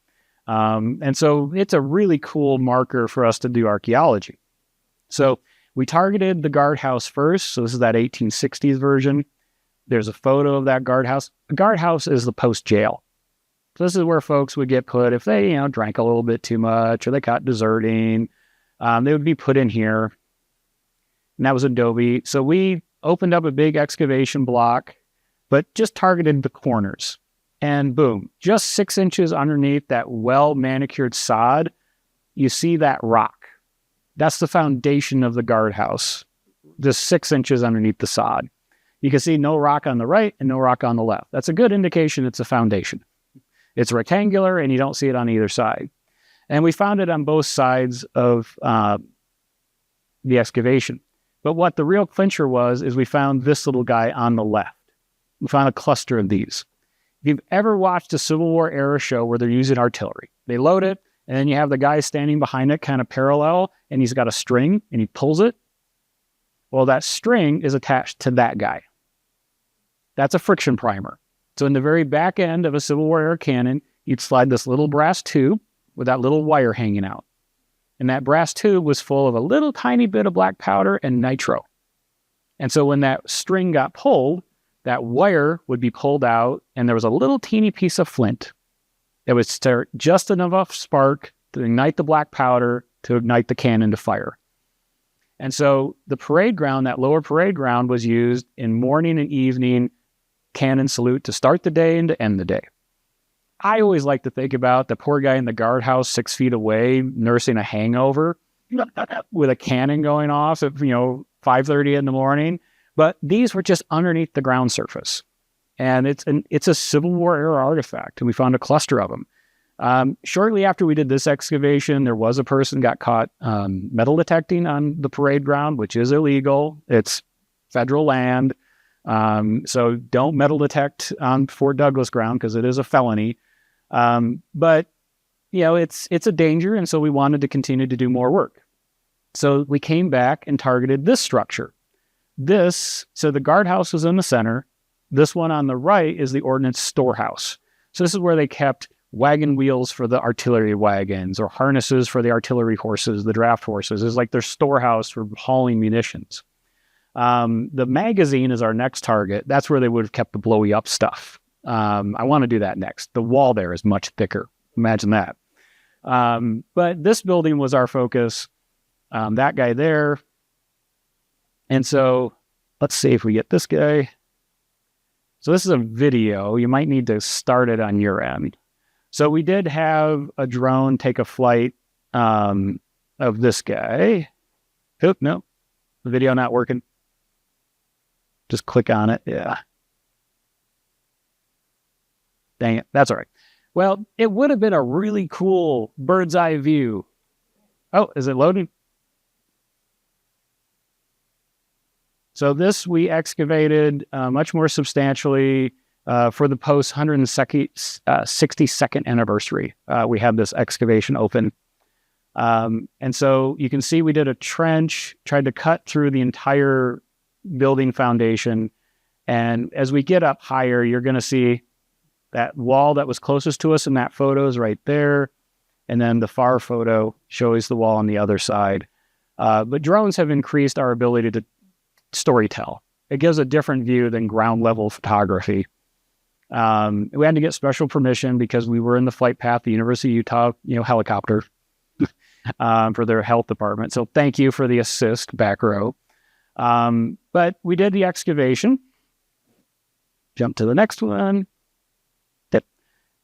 And so it's a really cool marker for us to do archaeology. So we targeted the guardhouse first. So this is that 1860s version. There's a photo of that guardhouse. The guardhouse is the post jail. So this is where folks would get put if they, drank a little bit too much or they caught deserting. They would be put in here. And that was adobe. So we opened up a big excavation block, but just targeted the corners. And boom, just 6 inches underneath that well-manicured sod, you see that rock. That's the foundation of the guardhouse, just 6 inches underneath the sod. You can see no rock on the right and no rock on the left. That's a good indication it's a foundation. It's rectangular and you don't see it on either side. And we found it on both sides of the excavation. But what the real clincher was is we found this little guy on the left. We found a cluster of these. If you've ever watched a Civil War era show where they're using artillery, they load it, and then you have the guy standing behind it kind of parallel, and he's got a string, and he pulls it. Well, that string is attached to that guy. That's a friction primer. So in the very back end of a Civil War era cannon, you'd slide this little brass tube with that little wire hanging out. And that brass tube was full of a little tiny bit of black powder and nitro. And so when that string got pulled, that wire would be pulled out, and there was a little teeny piece of flint. It would start just enough spark to ignite the black powder to ignite the cannon to fire. And so the parade ground, that lower parade ground, was used in morning and evening cannon salute to start the day and to end the day. I always like to think about the poor guy in the guardhouse 6 feet away nursing a hangover with a cannon going off at 5:30 in the morning. But these were just underneath the ground surface. And it's a Civil War era artifact, and we found a cluster of them. Shortly after we did this excavation, there was a person got caught metal detecting on the parade ground, which is illegal. It's federal land. So don't metal detect on Fort Douglas ground because it is a felony. But it's a danger, and so we wanted to continue to do more work. So we came back and targeted this structure. So the guardhouse was in the center. This one on the right is the ordnance storehouse. So this is where they kept wagon wheels for the artillery wagons or harnesses for the artillery horses, the draft horses. It's like their storehouse for hauling munitions. The magazine is our next target. That's where they would have kept the blowy up stuff. I want to do that next. The wall there is much thicker. Imagine that. But this building was our focus. That guy there. And so let's see if we get this guy. So this is a video. You might need to start it on your end. So we did have a drone take a flight of this guy. Oop, no, the video not working. Just click on it. Yeah. Dang it. That's all right. Well, it would have been a really cool bird's eye view Oh, is it loading? So this we excavated much more substantially for the post 162nd anniversary. We had this excavation open. And so you can see we did a trench, tried to cut through the entire building foundation. And as we get up higher, you're going to see that wall that was closest to us in that photo is right there. And then the far photo shows the wall on the other side. But drones have increased our ability to storytell. It gives a different view than ground level photography. We had to get special permission because we were in the flight path, the University of Utah, helicopter for their health department. So thank you for the assist, back row. But we did the excavation. Jump to the next one.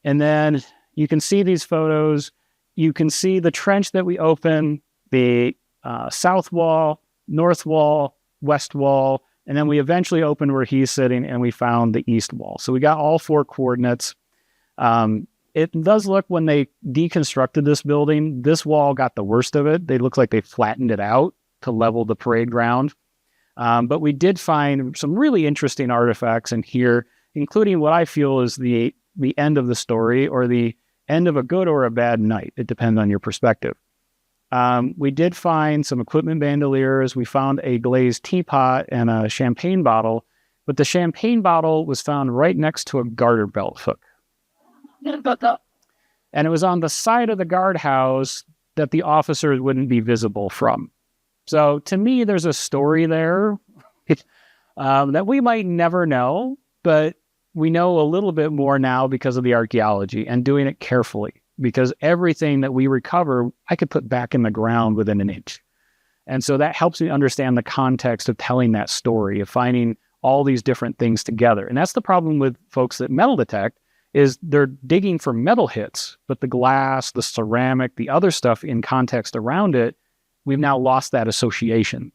And then you can see these photos. You can see the trench that we opened, the south wall, north wall, west wall, and then we eventually opened where he's sitting and we found the east wall. So we got all 4 coordinates. It does look, when they deconstructed this building, this wall got the worst of it. They look like they flattened it out to level the parade ground. But we did find some really interesting artifacts in here, including what I feel is the end of the story, or the end of a good or a bad night. It depends on your perspective. We did find some equipment bandoliers. We found a glazed teapot and a champagne bottle, but the champagne bottle was found right next to a garter belt hook. And it was on the side of the guardhouse that the officers wouldn't be visible from. So to me, there's a story there that we might never know, but we know a little bit more now because of the archaeology and doing it carefully, because everything that we recover, I could put back in the ground within an inch. And so that helps me understand the context of telling that story, of finding all these different things together. And that's the problem with folks that metal detect, is they're digging for metal hits, but the glass, the ceramic, the other stuff in context around it, we've now lost that association.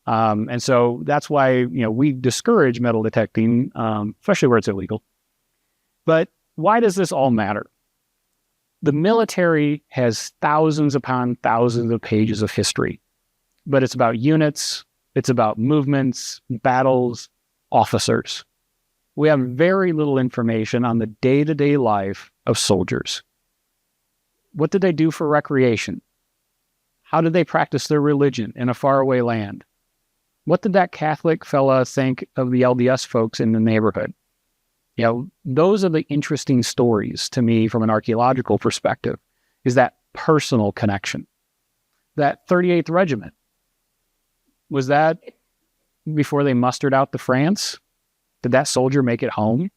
And so that's why, we discourage metal detecting, especially where it's illegal. But why does this all matter? The military has thousands upon thousands of pages of history, but it's about units, it's about movements, battles, officers. We have very little information on the day-to-day life of soldiers. What did they do for recreation? How did they practice their religion in a faraway land? What did that Catholic fella think of the LDS folks in the neighborhood? Those are the interesting stories to me from an archaeological perspective, is that personal connection. That 38th Regiment, was that before they mustered out to France? Did that soldier make it home?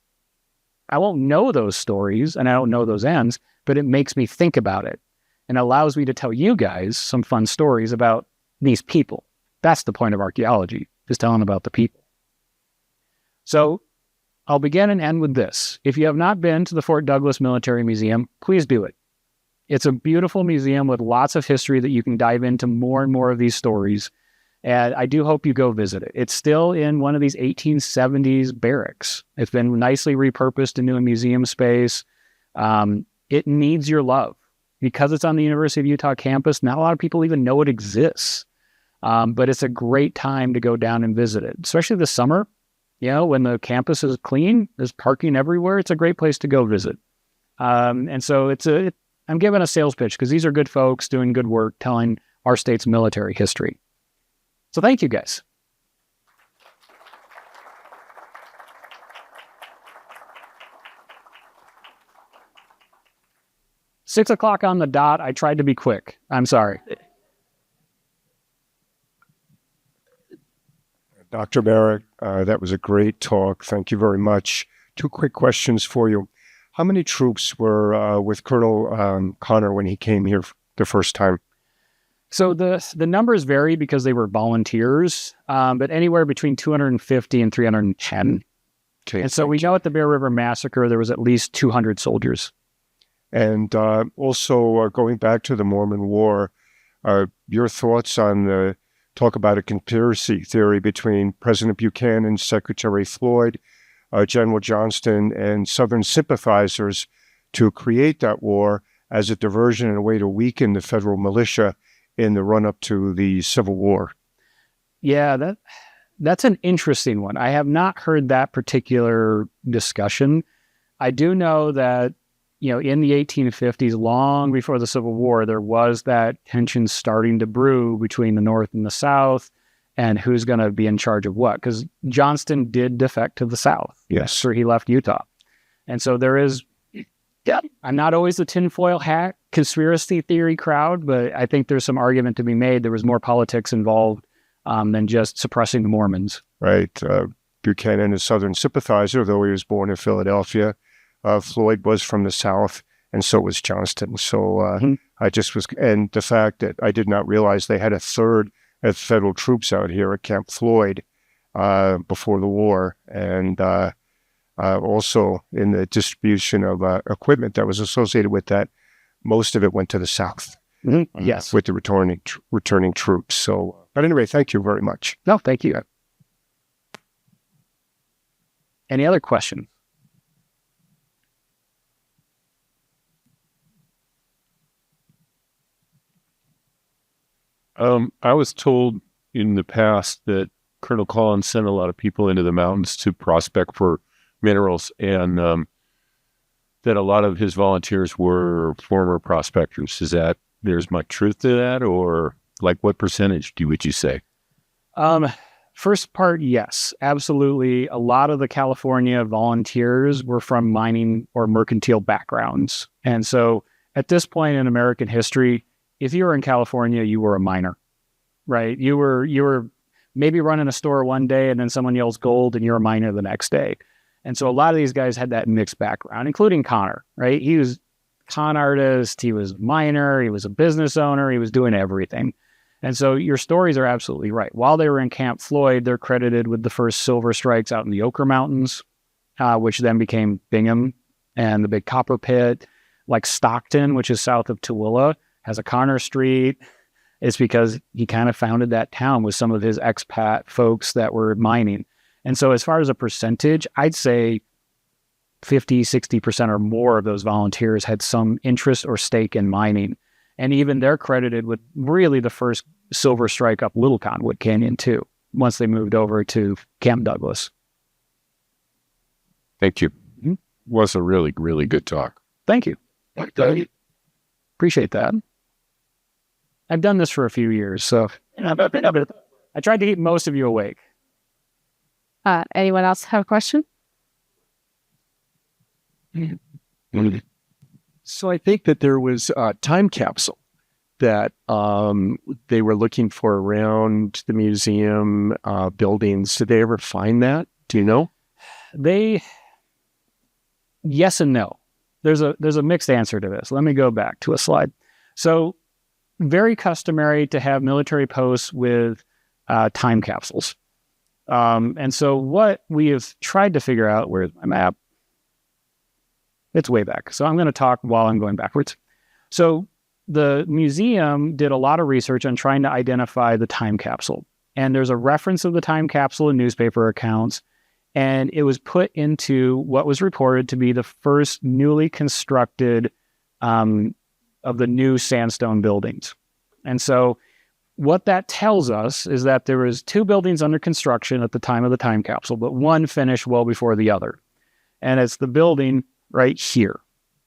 I won't know those stories and I don't know those ends, but it makes me think about it and allows me to tell you guys some fun stories about these people. That's the point of archaeology, is telling about the people. So I'll begin and end with this. If you have not been to the Fort Douglas Military Museum, please do it. It's a beautiful museum with lots of history that you can dive into more and more of these stories. And I do hope you go visit it. It's still in one of these 1870s barracks. It's been nicely repurposed into a museum space. It needs your love. Because it's on the University of Utah campus, not a lot of people even know it exists. But it's a great time to go down and visit it, especially this summer. When the campus is clean, there's parking everywhere. It's a great place to go visit. And so I'm giving a sales pitch because these are good folks doing good work, telling our state's military history. So thank you, guys. Six o'clock on the dot. I tried to be quick. I'm sorry. Dr. Merritt, that was a great talk. Thank you very much. 2 quick questions for you. How many troops were with Colonel Connor when he came here the first time? So the numbers vary because they were volunteers, but anywhere between 250 and 310. Okay, and so we know at the Bear River Massacre, there was at least 200 soldiers. And also going back to the Mormon War, your thoughts on the talk about a conspiracy theory between President Buchanan, Secretary Floyd, General Johnston, and Southern sympathizers to create that war as a diversion and a way to weaken the federal militia in the run-up to the Civil War. Yeah, that's an interesting one. I have not heard that particular discussion. I do know that, in the 1850s, long before the Civil War, there was that tension starting to brew between the North and the South and who's going to be in charge of what. Because Johnston did defect to the South. Yes. After he left Utah. And so there is, I'm not always the tinfoil hat conspiracy theory crowd, but I think there's some argument to be made. There was more politics involved than just suppressing the Mormons. Right. Buchanan, a Southern sympathizer, though he was born in Philadelphia. Floyd was from the South, and so was Johnston. So and the fact that I did not realize they had a third of federal troops out here at Camp Floyd before the war, and also in the distribution of equipment that was associated with that, most of it went to the South. Yes. With the returning troops. So, but anyway, thank you very much. No, thank you. Any other questions? I was told in the past that Colonel Collins sent a lot of people into the mountains to prospect for minerals, and that a lot of his volunteers were former prospectors. There's much truth to that, or like what percentage would you say? First part, yes, absolutely. A lot of the California volunteers were from mining or mercantile backgrounds. And so at this point in American history, if you were in California, you were a miner, right? You were maybe running a store one day and then someone yells gold and you're a miner the next day. And so a lot of these guys had that mixed background, including Connor, right? He was a con artist, he was a miner, he was a business owner, he was doing everything. And so your stories are absolutely right. While they were in Camp Floyd, they're credited with the first silver strikes out in the Ochre Mountains, which then became Bingham and the big copper pit. Like Stockton, which is south of Tooele, has a Connor Street. It's because he kind of founded that town with some of his expat folks that were mining. And so as far as a percentage, I'd say 50, 60% or more of those volunteers had some interest or stake in mining. And even they're credited with really the first silver strike up Little Cottonwood Canyon too, once they moved over to Camp Douglas. Thank you. Was a really, really good talk. Thank you. Appreciate that. I've done this for a few years, so I tried to keep most of you awake. Anyone else have a question? So I think that there was a time capsule that they were looking for around the museum buildings. Did they ever find that? Do you know? Yes and no. There's a mixed answer to this. Let me go back to a slide. So very customary to have military posts with time capsules. And so what we have tried to figure out, where's my map? It's way back. So I'm going to talk while I'm going backwards. So the museum did a lot of research on trying to identify the time capsule. And there's a reference of the time capsule in newspaper accounts. And it was put into what was reported to be the first newly constructed of the new sandstone buildings. And so what that tells us is that there was 2 buildings under construction at the time of the time capsule, but one finished well before the other. And it's the building right here.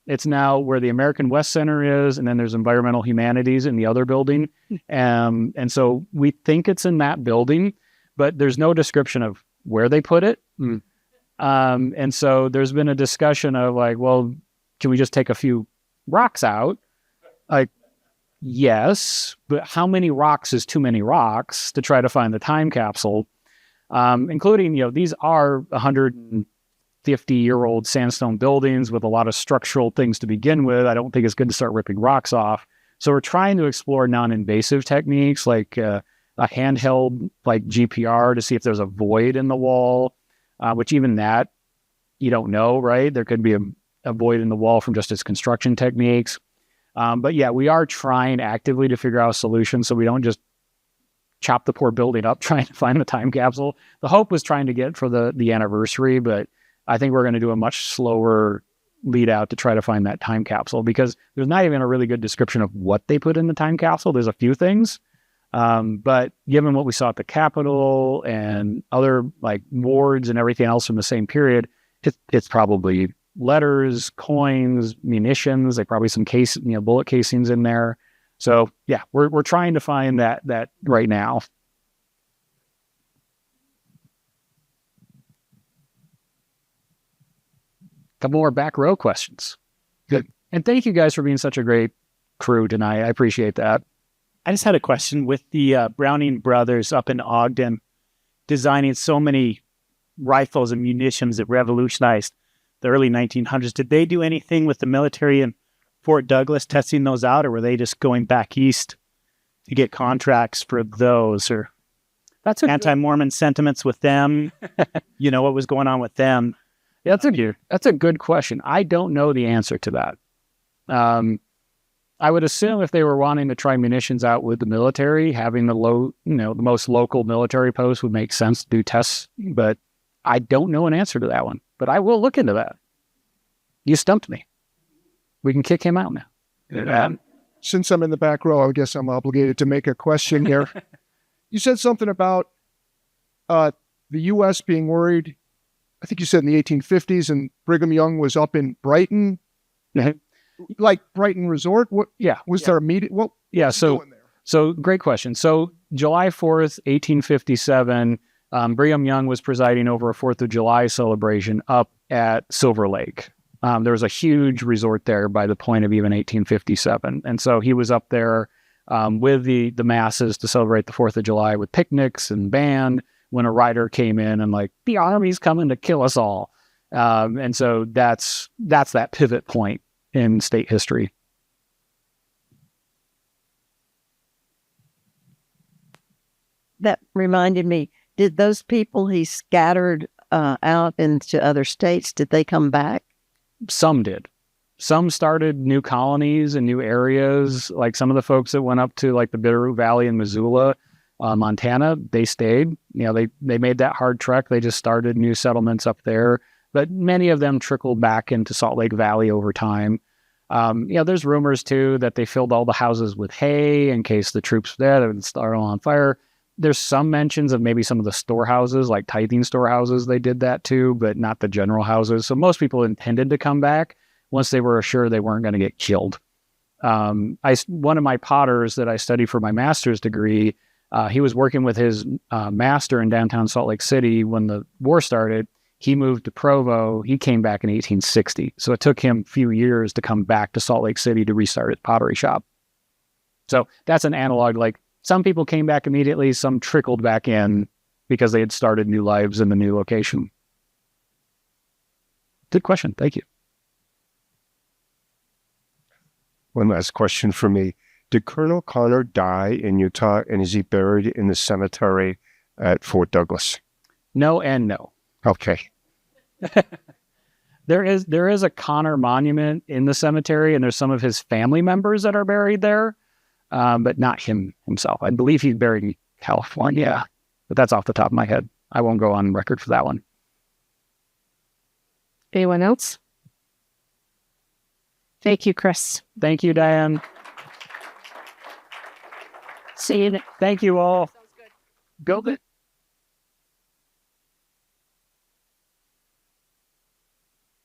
It's now where the American West Center is, and then there's Environmental Humanities in the other building. And so we think it's in that building, but there's no description of where they put it. And so there's been a discussion of like, well, can we just take a few rocks out? Like, yes, but how many rocks is too many rocks to try to find the time capsule? Including, these are 150-year-old sandstone buildings with a lot of structural things to begin with. I don't think it's good to start ripping rocks off. So we're trying to explore non-invasive techniques like a handheld like GPR to see if there's a void in the wall, which even that, you don't know, right? There could be a void in the wall from just its construction techniques. But yeah, we are trying actively to figure out a solution so we don't just chop the poor building up trying to find the time capsule. The hope was trying to get for the anniversary, but I think we're going to do a much slower lead out to try to find that time capsule, because there's not even a really good description of what they put in the time capsule. There's a few things. But given what we saw at the Capitol and other like wards and everything else from the same period, it's probably letters, coins, munitions. They probably some bullet casings in there. So yeah, we're trying to find that right now. Couple more back row questions. Good. And thank you guys for being such a great crew tonight. I appreciate that. I just had a question with the Browning brothers up in Ogden designing so many rifles and munitions that revolutionized the early 1900s. Did they do anything with the military in Fort Douglas testing those out, or were they just going back east to get contracts for those, or That's anti-Mormon sentiments with them? What was going on with them? Yeah, that's a good question. I don't know the answer to that. I would assume if they were wanting to try munitions out with the military, having the most local military post would make sense to do tests, but I don't know an answer to that one. But I will look into that. You stumped me. We can kick him out now. Since I'm in the back row, I guess I'm obligated to make a question here. You said something about the U.S. being worried, I think you said in the 1850s, and Brigham Young was up in Brighton. Mhm. Like Brighton Resort? What? Yeah. Was there a meeting? What? Yeah, was going there? So great question. So July 4th, 1857, Brigham Young was presiding over a 4th of July celebration up at Silver Lake. There was a huge resort there by the point of even 1857. And so he was up there with the masses to celebrate the 4th of July with picnics and band when a rider came in and like, the Army's coming to kill us all. And so that's that pivot point in state history. That reminded me, did those people he scattered out into other states, did they come back? Some did. Some started new colonies and new areas. Like some of the folks that went up to like the Bitterroot Valley in Missoula, Montana, they stayed. They made that hard trek. They just started new settlements up there. But many of them trickled back into Salt Lake Valley over time. There's rumors too that they filled all the houses with hay in case the troops were there, they would start on fire. There's some mentions of maybe some of the storehouses, like tithing storehouses, they did that too, but not the general houses. So most people intended to come back once they were assured they weren't going to get killed. One of my potters that I studied for my master's degree, he was working with his master in downtown Salt Lake City when the war started. He moved to Provo. He came back in 1860. So it took him a few years to come back to Salt Lake City to restart his pottery shop. So that's an analog. Like some people came back immediately. Some trickled back in because they had started new lives in the new location. Good question. Thank you. One last question for me. Did Colonel Connor die in Utah, and is he buried in the cemetery at Fort Douglas? No and no. Okay. There is a Connor monument in the cemetery, and there's some of his family members that are buried there, but not himself. I believe he's buried in California, but that's off the top of my head. I won't go on record for that one. Anyone else? Thank you, Chris. Thank you, Diane. See you. Thank you all. Sounds good. Build it.